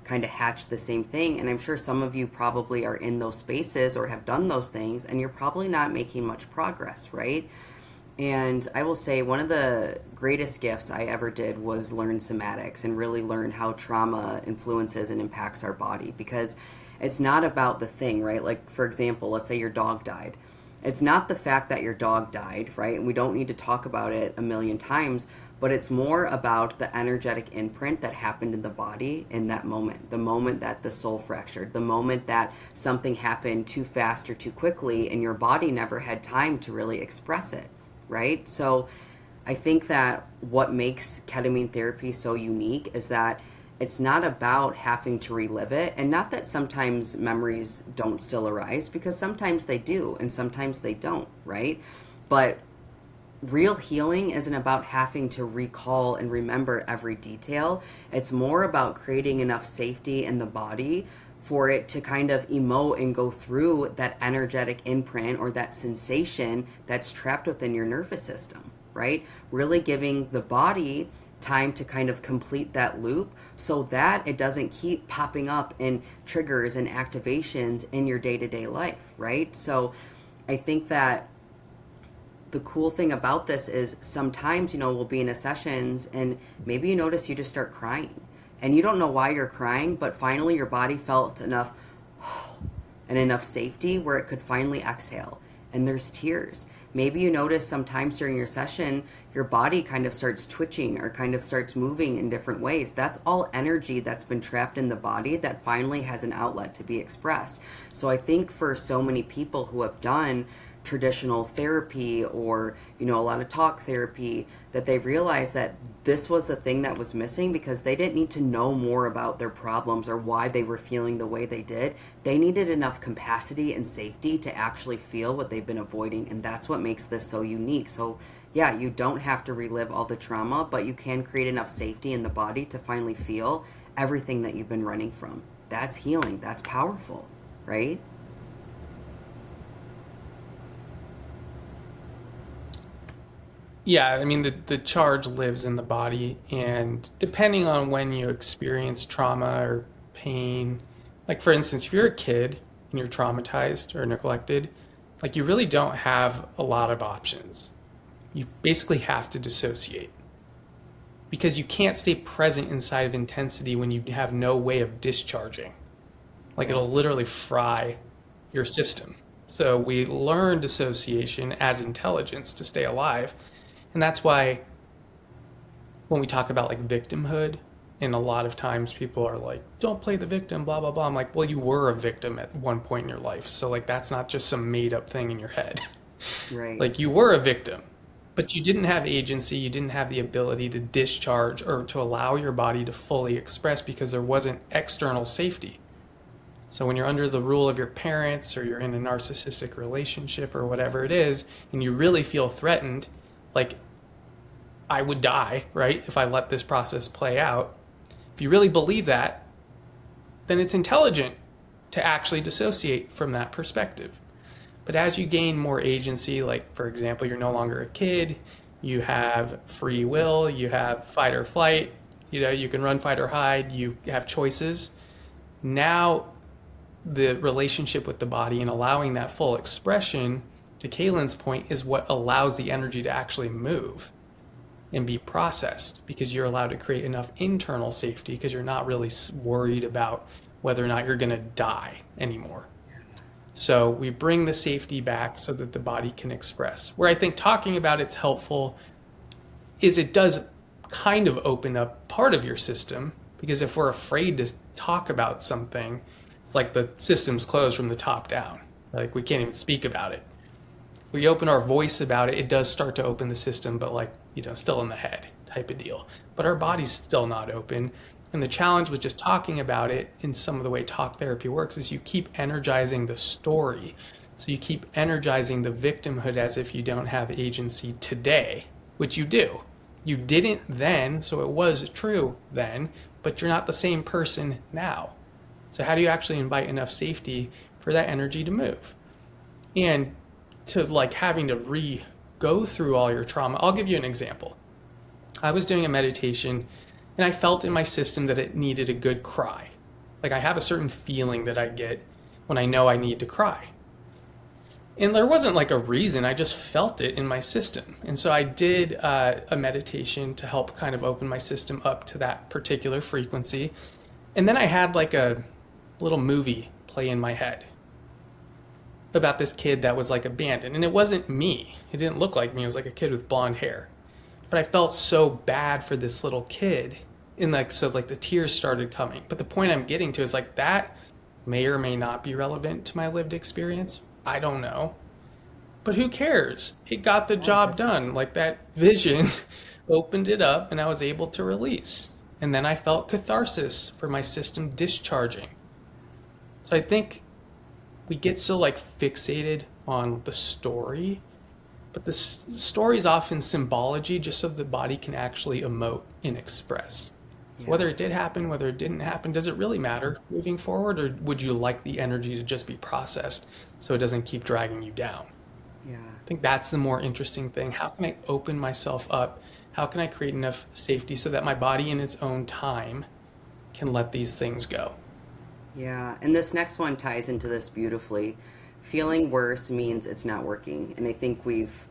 kind of hatch the same thing. And I'm sure some of you probably are in those spaces or have done those things and you're probably not making much progress, right? And I will say one of the greatest gifts I ever did was learn somatics and really learn how trauma influences and impacts our body because it's not about the thing, right? Like, for example, let's say your dog died. It's not the fact that your dog died, right? And we don't need to talk about it a million times, but it's more about the energetic imprint that happened in the body in that moment, the moment that the soul fractured, the moment that something happened too fast or too quickly and your body never had time to really express it, right? So I think that what makes ketamine therapy so unique is that it's not about having to relive it. And not that sometimes memories don't still arise, because sometimes they do and sometimes they don't, right? But real healing isn't about having to recall and remember every detail. It's more about creating enough safety in the body for it to kind of emote and go through that energetic imprint or that sensation that's trapped within your nervous system, right? Really giving the body time to kind of complete that loop so that it doesn't keep popping up in triggers and activations in your day-to-day life, right? So I think that the cool thing about this is sometimes, we'll be in a sessions and maybe you notice you just start crying and you don't know why you're crying, but finally your body felt enough and enough safety where it could finally exhale and there's tears. Maybe you notice sometimes during your session, your body kind of starts twitching or kind of starts moving in different ways. That's all energy that's been trapped in the body that finally has an outlet to be expressed. So I think for so many people who have done traditional therapy or a lot of talk therapy that they've realized that this was the thing that was missing because they didn't need to know more about their problems or why they were feeling the way they did. They needed enough capacity and safety to actually feel what they've been avoiding, and that's what makes this so unique. So yeah, you don't have to relive all the trauma, but you can create enough safety in the body to finally feel everything that you've been running from. That's healing. That's powerful, right? Yeah, I mean, the charge lives in the body, and depending on when you experience trauma or pain, like for instance, if you're a kid and you're traumatized or neglected, like you really don't have a lot of options. You basically have to dissociate because you can't stay present inside of intensity when you have no way of discharging. Like Yeah. it'll literally fry your system. So we learn dissociation as intelligence to stay alive. And that's why when we talk about like victimhood, and a lot of times people are like, don't play the victim, blah, blah, blah. I'm like, well, you were a victim at one point in your life. So, like, that's not just some made up thing in your head. Right. Like, you were a victim, but you didn't have agency. You didn't have the ability to discharge or to allow your body to fully express because there wasn't external safety. So, when you're under the rule of your parents or you're in a narcissistic relationship or whatever it is, and you really feel threatened, like, I would die, right, if I let this process play out. If you really believe that, then it's intelligent to actually dissociate from that perspective. But as you gain more agency, like for example, you're no longer a kid, you have free will, you have fight or flight, you can run, fight, or hide, you have choices. Now, the relationship with the body and allowing that full expression, to Kaylyn's point, is what allows the energy to actually move and be processed because you're allowed to create enough internal safety because you're not really worried about whether or not you're going to die anymore. So we bring the safety back so that the body can express. Where I think talking about it's helpful is it does kind of open up part of your system because if we're afraid to talk about something, it's like the system's closed from the top down. Like we can't even speak about it. We open our voice about it, it does start to open the system, but like, still in the head type of deal. But our body's still not open. And the challenge with just talking about it in some of the way talk therapy works is you keep energizing the story. So you keep energizing the victimhood as if you don't have agency today, which you do. You didn't then, so it was true then, but you're not the same person now. So how do you actually invite enough safety for that energy to move? And to like having to go through all your trauma. I'll give you an example. I was doing a meditation and I felt in my system that it needed a good cry. Like I have a certain feeling that I get when I know I need to cry. And there wasn't like a reason, I just felt it in my system. And so I did a meditation to help kind of open my system up to that particular frequency. And then I had like a little movie play in my head about this kid that was like abandoned. And it wasn't me. It didn't look like me. It was like a kid with blonde hair. But I felt so bad for this little kid. And like, so like the tears started coming. But the point I'm getting to is like that may or may not be relevant to my lived experience. I don't know. But who cares? It got the job done. Like that vision opened it up and I was able to release. And then I felt catharsis for my system discharging. So I think we get so like fixated on the story, but the story is often symbology just so the body can actually emote and express. So whether it did happen, whether it didn't happen, does it really matter moving forward, or would you like the energy to just be processed so it doesn't keep dragging you down? Yeah. I think that's the more interesting thing. How can I open myself up? How can I create enough safety so that my body in its own time can let these things go? Yeah, and this next one ties into this beautifully. Feeling worse means it's not working. And I think we've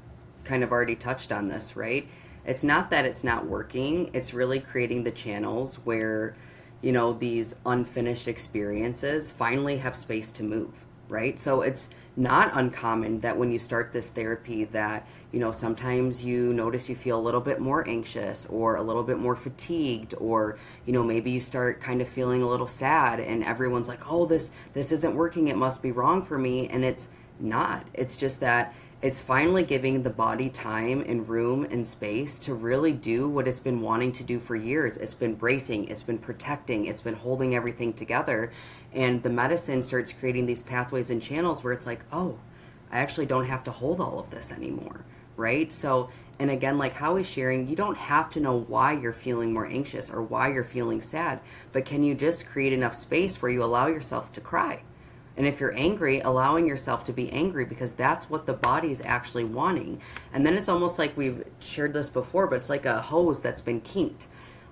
kind of already touched on this, right? It's not that it's not working, it's really creating the channels where, you know, these unfinished experiences finally have space to move, right? So it's not uncommon that when you start this therapy that, you know, sometimes you notice you feel a little bit more anxious or a little bit more fatigued, or, you know, maybe you start kind of feeling a little sad and everyone's like, oh, this isn't working, it must be wrong for me. And it's not. It's just that it's finally giving the body time and room and space to really do what it's been wanting to do for years. It's been bracing, it's been protecting, it's been holding everything together. And the medicine starts creating these pathways and channels where it's like, oh, I actually don't have to hold all of this anymore, right? So, and again, like Howie's sharing, you don't have to know why you're feeling more anxious or why you're feeling sad, but can you just create enough space where you allow yourself to cry? And if you're angry, allowing yourself to be angry, because that's what the body is actually wanting. And then it's almost like we've shared this before, but it's like a hose that's been kinked.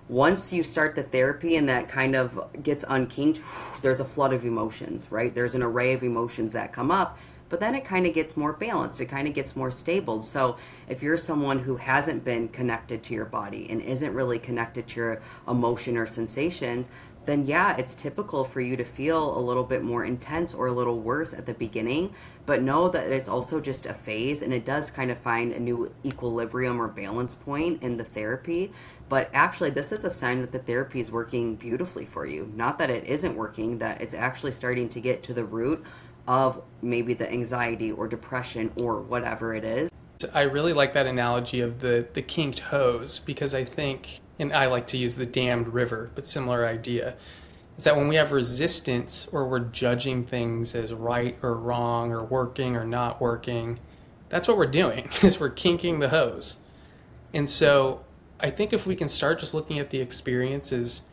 Once you start the therapy and that kind of gets unkinked, there's a flood of emotions, right? There's an array of emotions that come up, but then it kind of gets more balanced. It kind of gets more stable. So if you're someone who hasn't been connected to your body and isn't really connected to your emotion or sensations, then yeah, it's typical for you to feel a little bit more intense or a little worse at the beginning, but know that it's also just a phase and it does kind of find a new equilibrium or balance point in the therapy. But actually, this is a sign that the therapy is working beautifully for you. Not that it isn't working, that it's actually starting to get to the root of maybe the anxiety or depression or whatever it is. I really like that analogy of the kinked hose, because I think, and I like to use the dammed river, but similar idea, is that when we have resistance or we're judging things as right or wrong or working or not working, that's what we're doing, is we're kinking the hose. And so I think if we can start just looking at the experiences,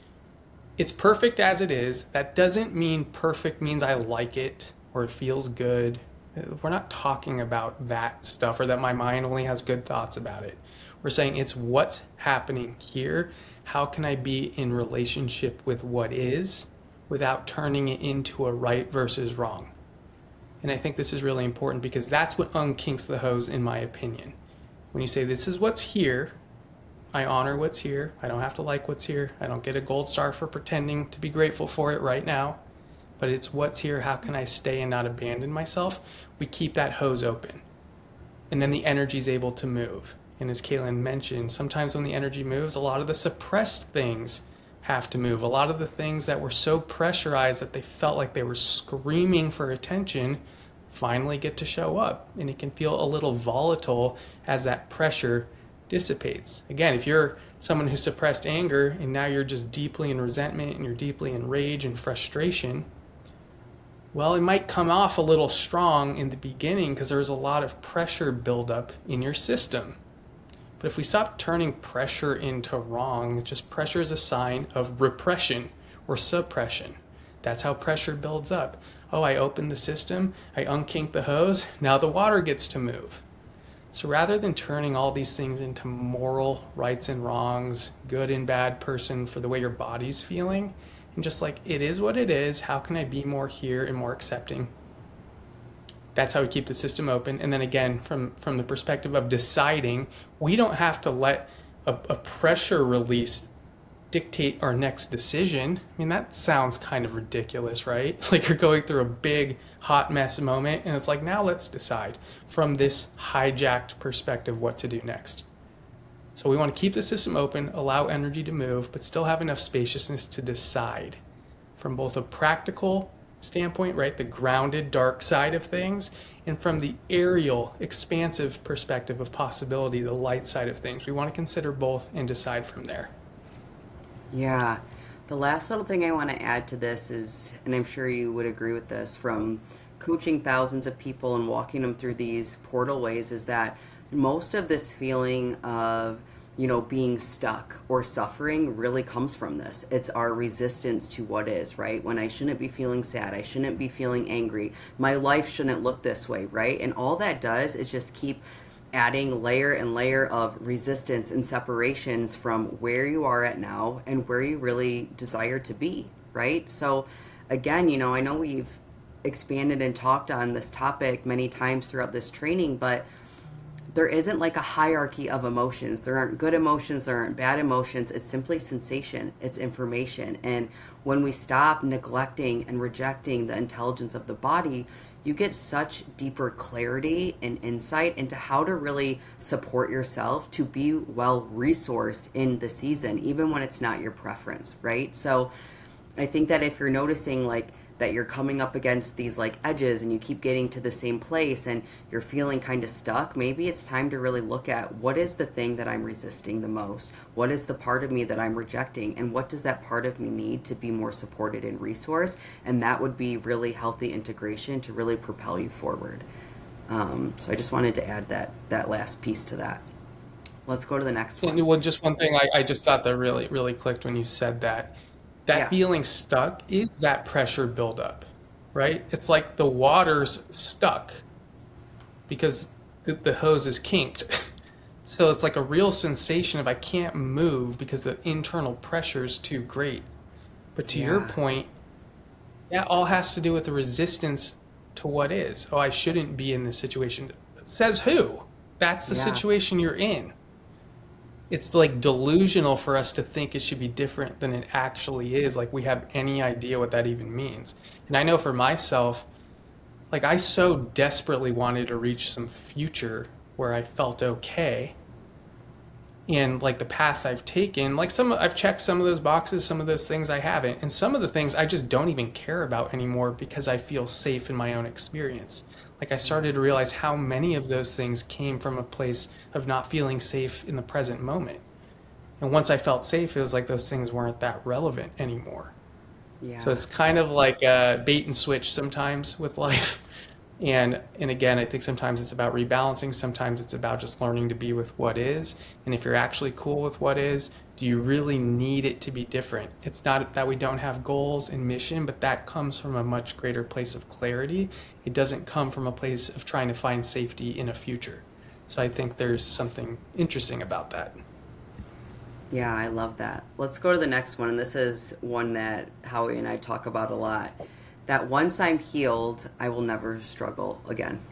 it's perfect as it is. That doesn't mean perfect means I like it or it feels good. We're not talking about that stuff, or that my mind only has good thoughts about it. We're saying it's what's happening here. How can I be in relationship with what is without turning it into a right versus wrong? And I think this is really important, because that's what unkinks the hose, in my opinion. When you say this is what's here, I honor what's here. I don't have to like what's here. I don't get a gold star for pretending to be grateful for it right now. But it's what's here. How can I stay and not abandon myself? We keep that hose open. And then the energy is able to move. And as Kaylyn mentioned, sometimes when the energy moves, a lot of the suppressed things have to move. A lot of the things that were so pressurized that they felt like they were screaming for attention finally get to show up. And it can feel a little volatile as that pressure dissipates. Again, if you're someone who suppressed anger and now you're just deeply in resentment and you're deeply in rage and frustration, Well, it might come off a little strong in the beginning because there's a lot of pressure buildup in your system. But if we stop turning pressure into wrong, just pressure is a sign of repression or suppression. That's how pressure builds up. Oh, I opened the system, I unkink the hose, now the water gets to move. So rather than turning all these things into moral rights and wrongs, good and bad person for the way your body's feeling, and just like, it is what it is, how can I be more here and more accepting? That's how we keep the system open. And then again, from the perspective of deciding, we don't have to let a pressure release dictate our next decision. I mean, that sounds kind of ridiculous, right? Like you're going through a big hot mess moment and it's like, now let's decide from this hijacked perspective what to do next. So we want to keep the system open, allow energy to move, but still have enough spaciousness to decide from both a practical standpoint, right, the grounded dark side of things, and from the aerial expansive perspective of possibility, the light side of things. We want to consider both and decide from there. Yeah. The last little thing I want to add to this is, and I'm sure you would agree with this, from coaching thousands of people and walking them through these portal ways, is that most of this feeling of, being stuck or suffering really comes from this. It's our resistance to what is, right? When I shouldn't be feeling sad, I shouldn't be feeling angry, my life shouldn't look this way, right? And all that does is just keep adding layer and layer of resistance and separations from where you are at now and where you really desire to be, right? So again, I know we've expanded and talked on this topic many times throughout this training, but there isn't like a hierarchy of emotions. There aren't good emotions, there aren't bad emotions. It's simply sensation, it's information. And when we stop neglecting and rejecting the intelligence of the body, you get such deeper clarity and insight into how to really support yourself to be well resourced in the season, even when it's not your preference, right? So I think that if you're noticing like that you're coming up against these like edges and you keep getting to the same place and you're feeling kind of stuck, maybe it's time to really look at what is the thing that I'm resisting the most? What is the part of me that I'm rejecting? And what does that part of me need to be more supported and resourced? And that would be really healthy integration to really propel you forward. So I just wanted to add that last piece to that. Let's go to the next one. And well, just one thing I just thought that really, really clicked when you said that. That Yeah. feeling stuck is that pressure buildup, right? It's like the water's stuck because the hose is kinked. So it's like a real sensation of I can't move because the internal pressure is too great. But to your Yeah. point, that all has to do with the resistance to what is. Oh, I shouldn't be in this situation. Says who? That's the Yeah. situation you're in. It's like delusional for us to think it should be different than it actually is. Like we have any idea what that even means. And I know for myself, like I so desperately wanted to reach some future where I felt okay. And like the path I've taken, like I've checked some of those boxes, some of those things I haven't. And some of the things I just don't even care about anymore because I feel safe in my own experience. Like I started to realize how many of those things came from a place of not feeling safe in the present moment. And once I felt safe, it was like those things weren't that relevant anymore. So Yeah. it's kind of like a bait and switch sometimes with life. And again, I think sometimes it's about rebalancing, sometimes it's about just learning to be with what is. And if you're actually cool with what is, do you really need it to be different? It's not that we don't have goals and mission, but that comes from a much greater place of clarity. It doesn't come from a place of trying to find safety in a future. So I think there's something interesting about that. Yeah, I love that. Let's go to the next one. And this is one that Howie and I talk about a lot. That once I'm healed, I will never struggle again.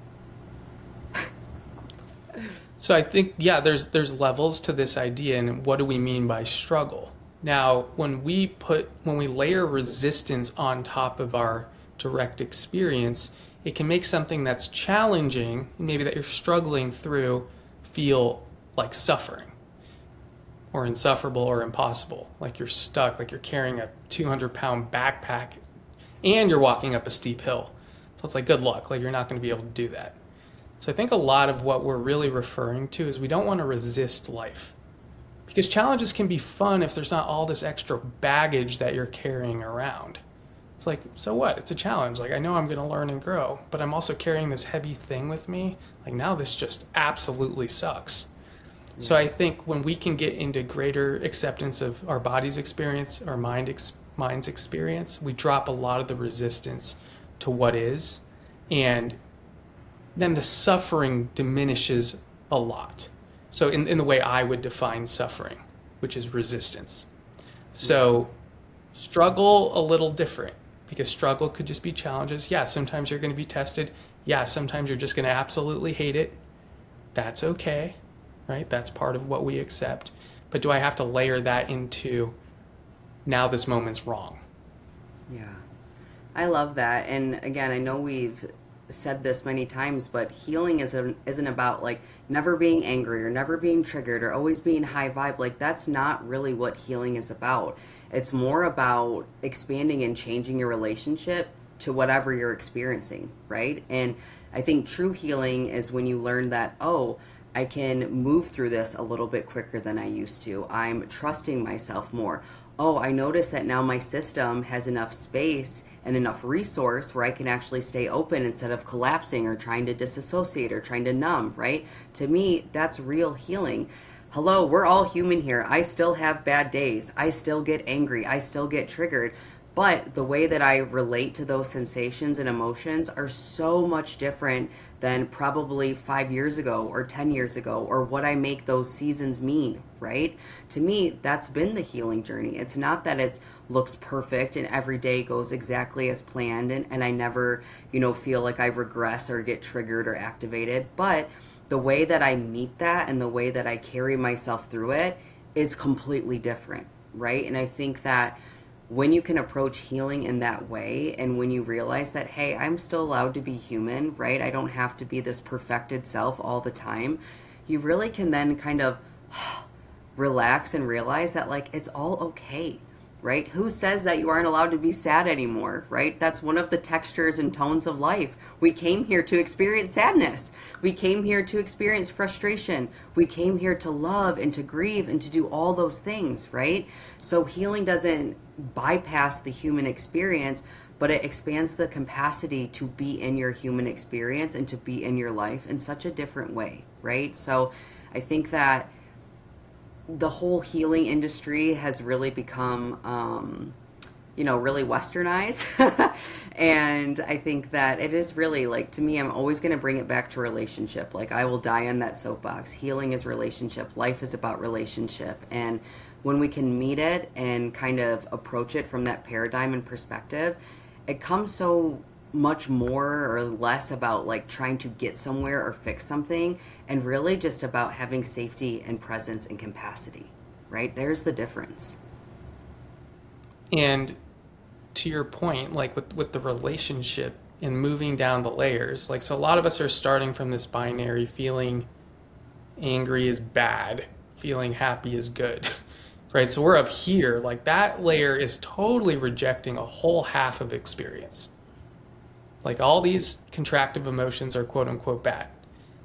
So I think, yeah, there's levels to this idea, and what do we mean by struggle? Now, when we layer resistance on top of our direct experience, it can make something that's challenging, maybe that you're struggling through, feel like suffering or insufferable or impossible, like you're stuck, like you're carrying a 200-pound backpack and you're walking up a steep hill. So it's like, good luck, like you're not going to be able to do that. So I think a lot of what we're really referring to is we don't want to resist life. Because challenges can be fun if there's not all this extra baggage that you're carrying around. It's like, so what? It's a challenge. Like, I know I'm going to learn and grow, but I'm also carrying this heavy thing with me. Like, now this just absolutely sucks. So Yeah. I think when we can get into greater acceptance of our body's experience, our mind's experience, we drop a lot of the resistance to what is, and then the suffering diminishes a lot. So in the way I would define suffering, which is resistance. So struggle a little different, because struggle could just be challenges. Yeah, sometimes you're going to be tested. Yeah, sometimes you're just going to absolutely hate it. That's okay, right? That's part of what we accept. But do I have to layer that into now this moment's wrong? Yeah. I love that. And again, I know we've said this many times, but healing isn't about like never being angry or never being triggered or always being high vibe. Like, that's not really what healing is about. It's more about expanding and changing your relationship to whatever you're experiencing, right? And I think true healing is when you learn that, oh, I can move through this a little bit quicker than I used to. I'm trusting myself more. Oh, I notice that now my system has enough space and enough resource where I can actually stay open instead of collapsing or trying to disassociate or trying to numb, right? To me, that's real healing. Hello, we're all human here. I still have bad days. I still get angry. I still get triggered. But the way that I relate to those sensations and emotions are so much different than probably 5 years ago or 10 years ago, or what I make those seasons mean, right? To me, that's been the healing journey. It's not that it looks perfect and every day goes exactly as planned, and I never, feel like I regress or get triggered or activated. But the way that I meet that and the way that I carry myself through it is completely different, right? And I think that when you can approach healing in that way, and when you realize that, hey, I'm still allowed to be human, right? I don't have to be this perfected self all the time. You really can then kind of relax and realize that, like, it's all okay, right? Who says that you aren't allowed to be sad anymore, right? That's one of the textures and tones of life. We came here to experience sadness. We came here to experience frustration. We came here to love and to grieve and to do all those things, right? So healing doesn't bypass the human experience, but it expands the capacity to be in your human experience and to be in your life in such a different way, right? So I think that the whole healing industry has really become, really westernized. And I think that it is really, like, to me, I'm always going to bring it back to relationship. Like, I will die on that soapbox. Healing is relationship. Life is about relationship. And when we can meet it and kind of approach it from that paradigm and perspective, it comes so much more or less about like trying to get somewhere or fix something, and really just about having safety and presence and capacity, right? There's the difference. And to your point, like with the relationship and moving down the layers, like, so a lot of us are starting from this binary: feeling angry is bad, feeling happy is good, right? So we're up here, like that layer is totally rejecting a whole half of experience. Like, all these contractive emotions are quote unquote bad.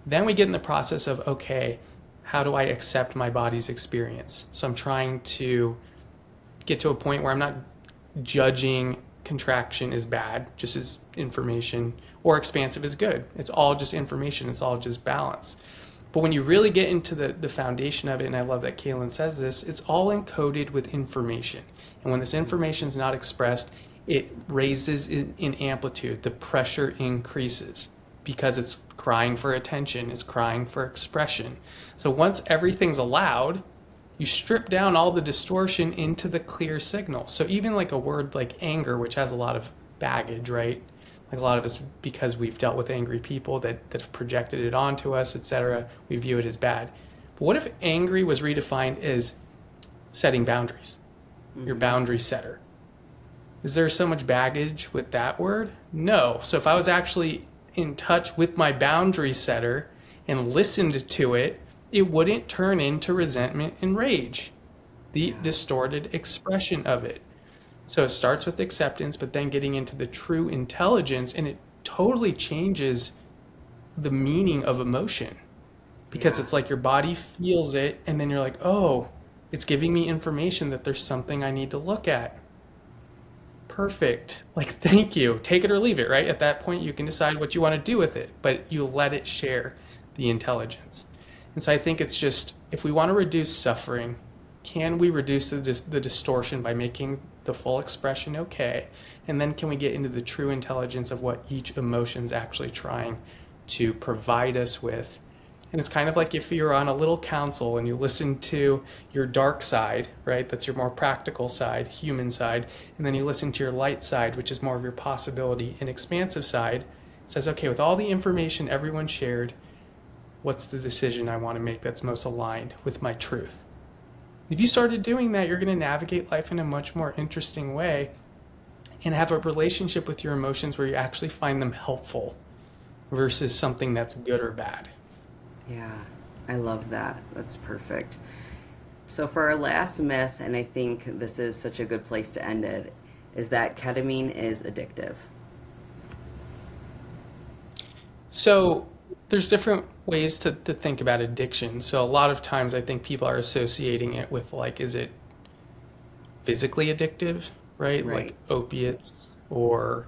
Then we get in the process of, okay, how do I accept my body's experience? So I'm trying to get to a point where I'm not judging contraction is bad, just as information, or expansive is good. It's all just information. It's all just balance. But when you really get into the foundation of it, and I love that Kaylyn says this, it's all encoded with information. And when this information is not expressed, it raises in amplitude. The pressure increases because it's crying for attention. It's crying for expression. So once everything's allowed, you strip down all the distortion into the clear signal. So even like a word like anger, which has a lot of baggage, right? Like, a lot of us, because we've dealt with angry people that have projected it onto us, etc., we view it as bad. But what if angry was redefined as setting boundaries? Your boundary setter. Is there so much baggage with that word? No. So if I was actually in touch with my boundary setter and listened to it, it wouldn't turn into resentment and rage, the distorted expression of it. So it starts with acceptance, but then getting into the true intelligence, and it totally changes the meaning of emotion, because it's like your body feels it, and then you're like, oh, it's giving me information that there's something I need to look at. perfect. Like, thank you. Take it or leave it, right? At that point, you can decide what you want to do with it, but you let it share the intelligence. And so I think it's just, if we want to reduce suffering, can we reduce the distortion by making the full expression okay? And then can we get into the true intelligence of what each emotion's actually trying to provide us with? And it's kind of like if you're on a little council and you listen to your dark side, right? That's your more practical side, human side. And then you listen to your light side, which is more of your possibility and expansive side. It says, okay, with all the information everyone shared, what's the decision I want to make that's most aligned with my truth? If you started doing that, you're going to navigate life in a much more interesting way and have a relationship with your emotions where you actually find them helpful versus something that's good or bad. Yeah, I love that. That's perfect. So for our last myth, and I think this is such a good place to end it, is that ketamine is addictive. So there's different ways to think about addiction. So a lot of times I think people are associating it with, like, is it physically addictive, right? Right. Like opiates or,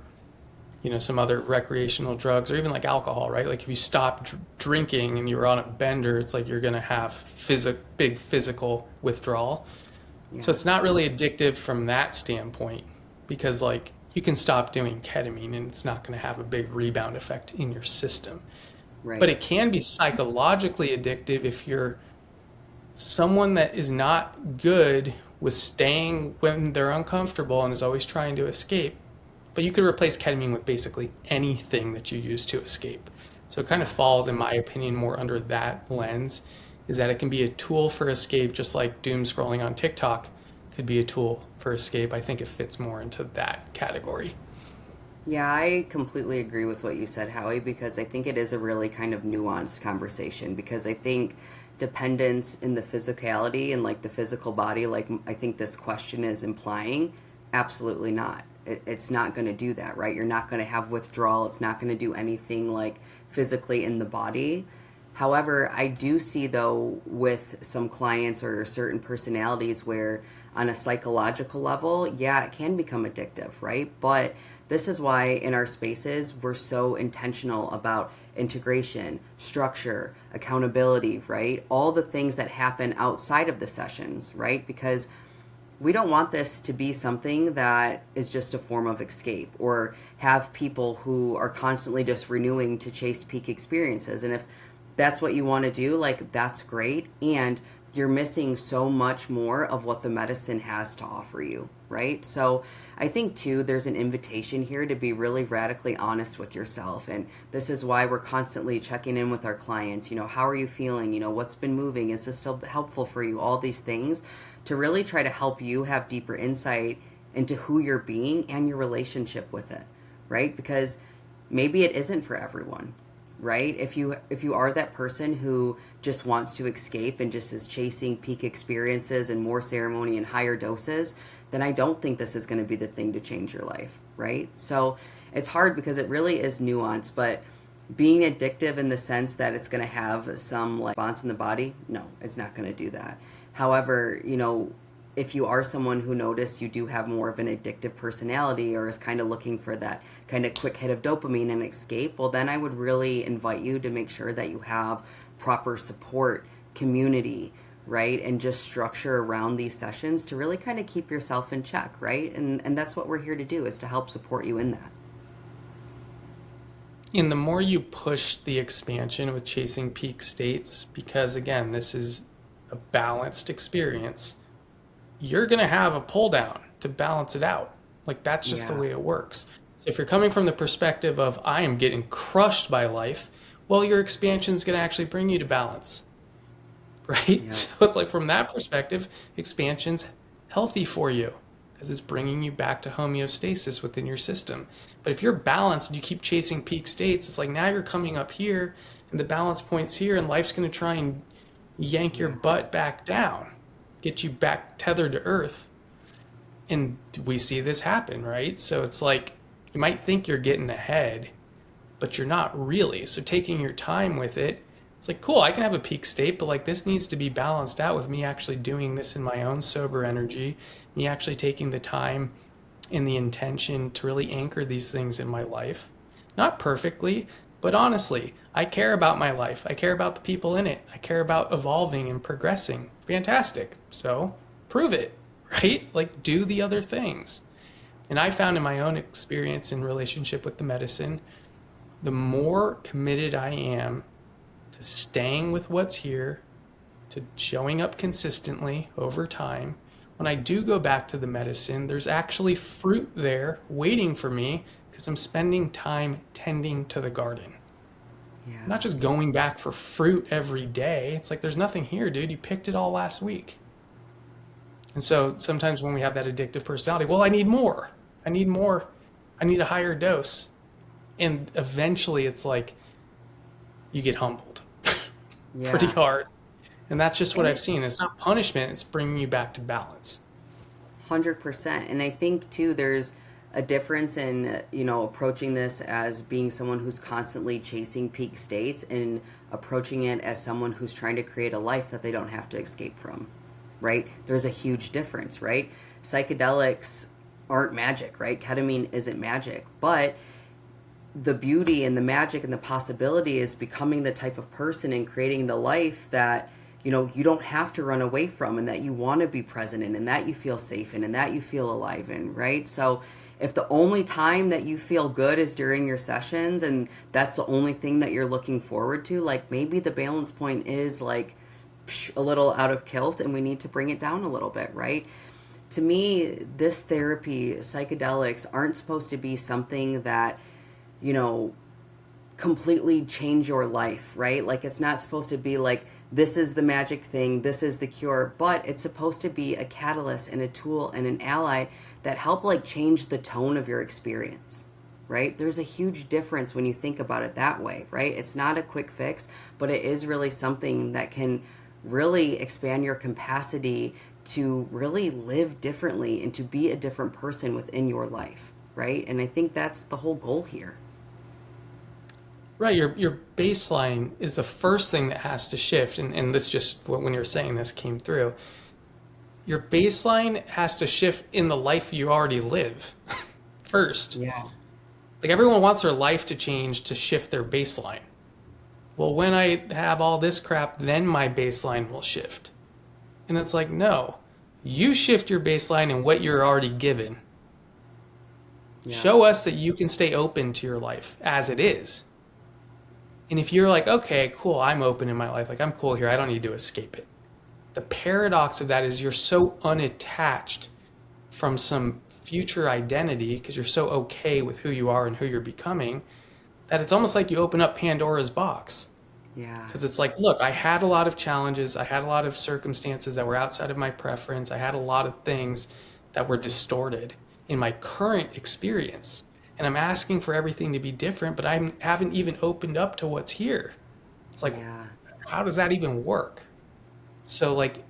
some other recreational drugs, or even like alcohol, right? Like if you stop drinking and you're on a bender, it's like you're going to have big physical withdrawal. Yeah. So it's not really addictive from that standpoint, because like you can stop doing ketamine and it's not going to have a big rebound effect in your system. Right. But it can be psychologically addictive if you're someone that is not good with staying when they're uncomfortable and is always trying to escape. But you could replace ketamine with basically anything that you use to escape. So it kind of falls, in my opinion, more under that lens, is that it can be a tool for escape, just like doom scrolling on TikTok could be a tool for escape. I think it fits more into that category. Yeah, I completely agree with what you said, Howie, because I think it is a really kind of nuanced conversation, because I think dependence in the physicality and like the physical body, like I think this question is implying, absolutely not. It's not going to do that, right? You're not going to have withdrawal. It's not going to do anything like physically in the body. However, I do see though with some clients or certain personalities where on a psychological level, yeah, it can become addictive, right? But this is why in our spaces, we're so intentional about integration, structure, accountability, right? All the things that happen outside of the sessions, right? Because we don't want this to be something that is just a form of escape, or have people who are constantly just renewing to chase peak experiences. And if that's what you want to do, like, that's great. And you're missing so much more of what the medicine has to offer you, right? So I think too, there's an invitation here to be really radically honest with yourself. And this is why we're constantly checking in with our clients. How are you feeling? What's been moving? Is this still helpful for you? All these things to really try to help you have deeper insight into who you're being and your relationship with it, right? Because maybe it isn't for everyone, right? If you are that person who just wants to escape and just is chasing peak experiences and more ceremony and higher doses, then I don't think this is going to be the thing to change your life, right? So it's hard because it really is nuanced, but being addictive in the sense that it's going to have some like response in the body, no, it's not going to do that. However, if you are someone who notice you do have more of an addictive personality, or is kind of looking for that kind of quick hit of dopamine and escape, well, then I would really invite you to make sure that you have proper support, community, right? And just structure around these sessions to really kind of keep yourself in check, right? And that's what we're here to do, is to help support you in that. And the more you push the expansion with chasing peak states, because again, this is a balanced experience, you're going to have a pull down to balance it out. Like, that's just the way it works. So if you're coming from the perspective of, I am getting crushed by life, well, your expansion is going to actually bring you to balance, right? Yeah. So it's like, from that perspective, expansion's healthy for you because it's bringing you back to homeostasis within your system. But if you're balanced and you keep chasing peak states, it's like now you're coming up here and the balance point's here, and life's going to try and yank your butt back down, get you back tethered to earth. And we see this happen, right? So it's like, you might think you're getting ahead, but you're not really. So taking your time with it, it's like, cool, I can have a peak state, but like, this needs to be balanced out with me actually doing this in my own sober energy, me actually taking the time and the intention to really anchor these things in my life. Not perfectly, but honestly, I care about my life. I care about the people in it. I care about evolving and progressing. Fantastic. So prove it, right? Like, do the other things. And I found in my own experience in relationship with the medicine, the more committed I am to staying with what's here, to showing up consistently over time, when I do go back to the medicine, there's actually fruit there waiting for me because I'm spending time tending to the garden. Yeah. I'm not just going back for fruit every day. It's like, there's nothing here, dude. You picked it all last week. And so sometimes when we have that addictive personality, well, I need more. I need more. I need a higher dose. And eventually it's like you get humbled Yeah. pretty hard. And that's just what And I've seen. It's not punishment, it's bringing you back to balance. 100%. And I think too, there's a difference in, approaching this as being someone who's constantly chasing peak states and approaching it as someone who's trying to create a life that they don't have to escape from, right? There's a huge difference, right? Psychedelics aren't magic, right? Ketamine isn't magic, but the beauty and the magic and the possibility is becoming the type of person and creating the life that you don't have to run away from, and that you want to be present in, and that you feel safe in, and that you feel alive in, right? So if the only time that you feel good is during your sessions and that's the only thing that you're looking forward to, like, maybe the balance point is like a little out of kilt and we need to bring it down a little bit, right? To me, this therapy, psychedelics, aren't supposed to be something that completely change your life, right? Like, it's not supposed to be like, this is the magic thing, this is the cure, but it's supposed to be a catalyst and a tool and an ally that help like change the tone of your experience, right? There's a huge difference when you think about it that way, right? It's not a quick fix, but it is really something that can really expand your capacity to really live differently and to be a different person within your life, right? And I think that's the whole goal here. Right, your baseline is the first thing that has to shift, and this just when you're saying this came through. Your baseline has to shift in the life you already live first. Yeah. Like, everyone wants their life to change to shift their baseline. Well, when I have all this crap, then my baseline will shift. And it's like, no, you shift your baseline in what you're already given. Yeah. Show us that you can stay open to your life as it is. And if you're like, okay, cool, I'm open in my life, like, I'm cool here, I don't need to escape it. The paradox of that is you're so unattached from some future identity because you're so okay with who you are and who you're becoming that it's almost like you open up Pandora's box. Yeah. Because it's like, look, I had a lot of challenges, I had a lot of circumstances that were outside of my preference, I had a lot of things that were distorted in my current experience. And I'm asking for everything to be different, but I haven't even opened up to what's here. It's like, Yeah. how does that even work? So, like,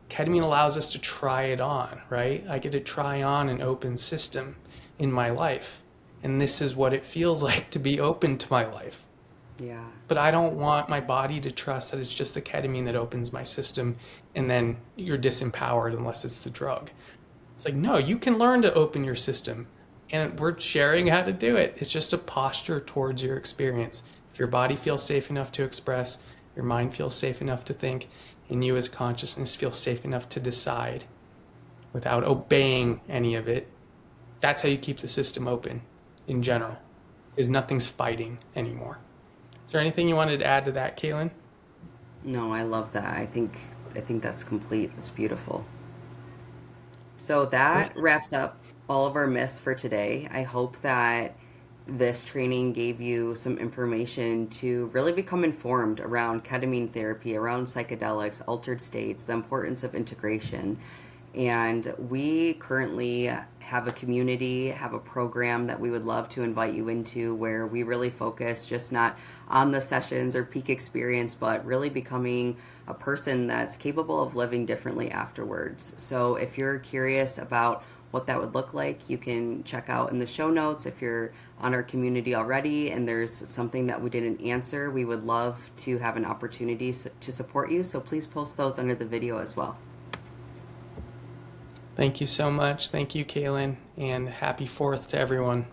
ketamine allows us to try it on, right? I get to try on an open system in my life. And this is what it feels like to be open to my life. Yeah. But I don't want my body to trust that it's just the ketamine that opens my system and then you're disempowered unless it's the drug. It's like, no, you can learn to open your system. And we're sharing how to do it. It's just a posture towards your experience. If your body feels safe enough to express, your mind feels safe enough to think, and you as consciousness feel safe enough to decide without obeying any of it, that's how you keep the system open in general, because nothing's fighting anymore. Is there anything you wanted to add to that, Kaylyn? No, I love that. I think that's complete. That's beautiful. So that wraps up all of our myths for today. I hope that this training gave you some information to really become informed around ketamine therapy, around psychedelics, altered states, the importance of integration. And we currently have a community, have a program that we would love to invite you into where we really focus just not on the sessions or peak experience, but really becoming a person that's capable of living differently afterwards. So if you're curious about what that would look like, you can check out in the show notes. If you're on our community already and there's something that we didn't answer, we would love to have an opportunity to support you. So please post those under the video as well. Thank you so much. Thank you, Kaylyn, and happy 4th to everyone.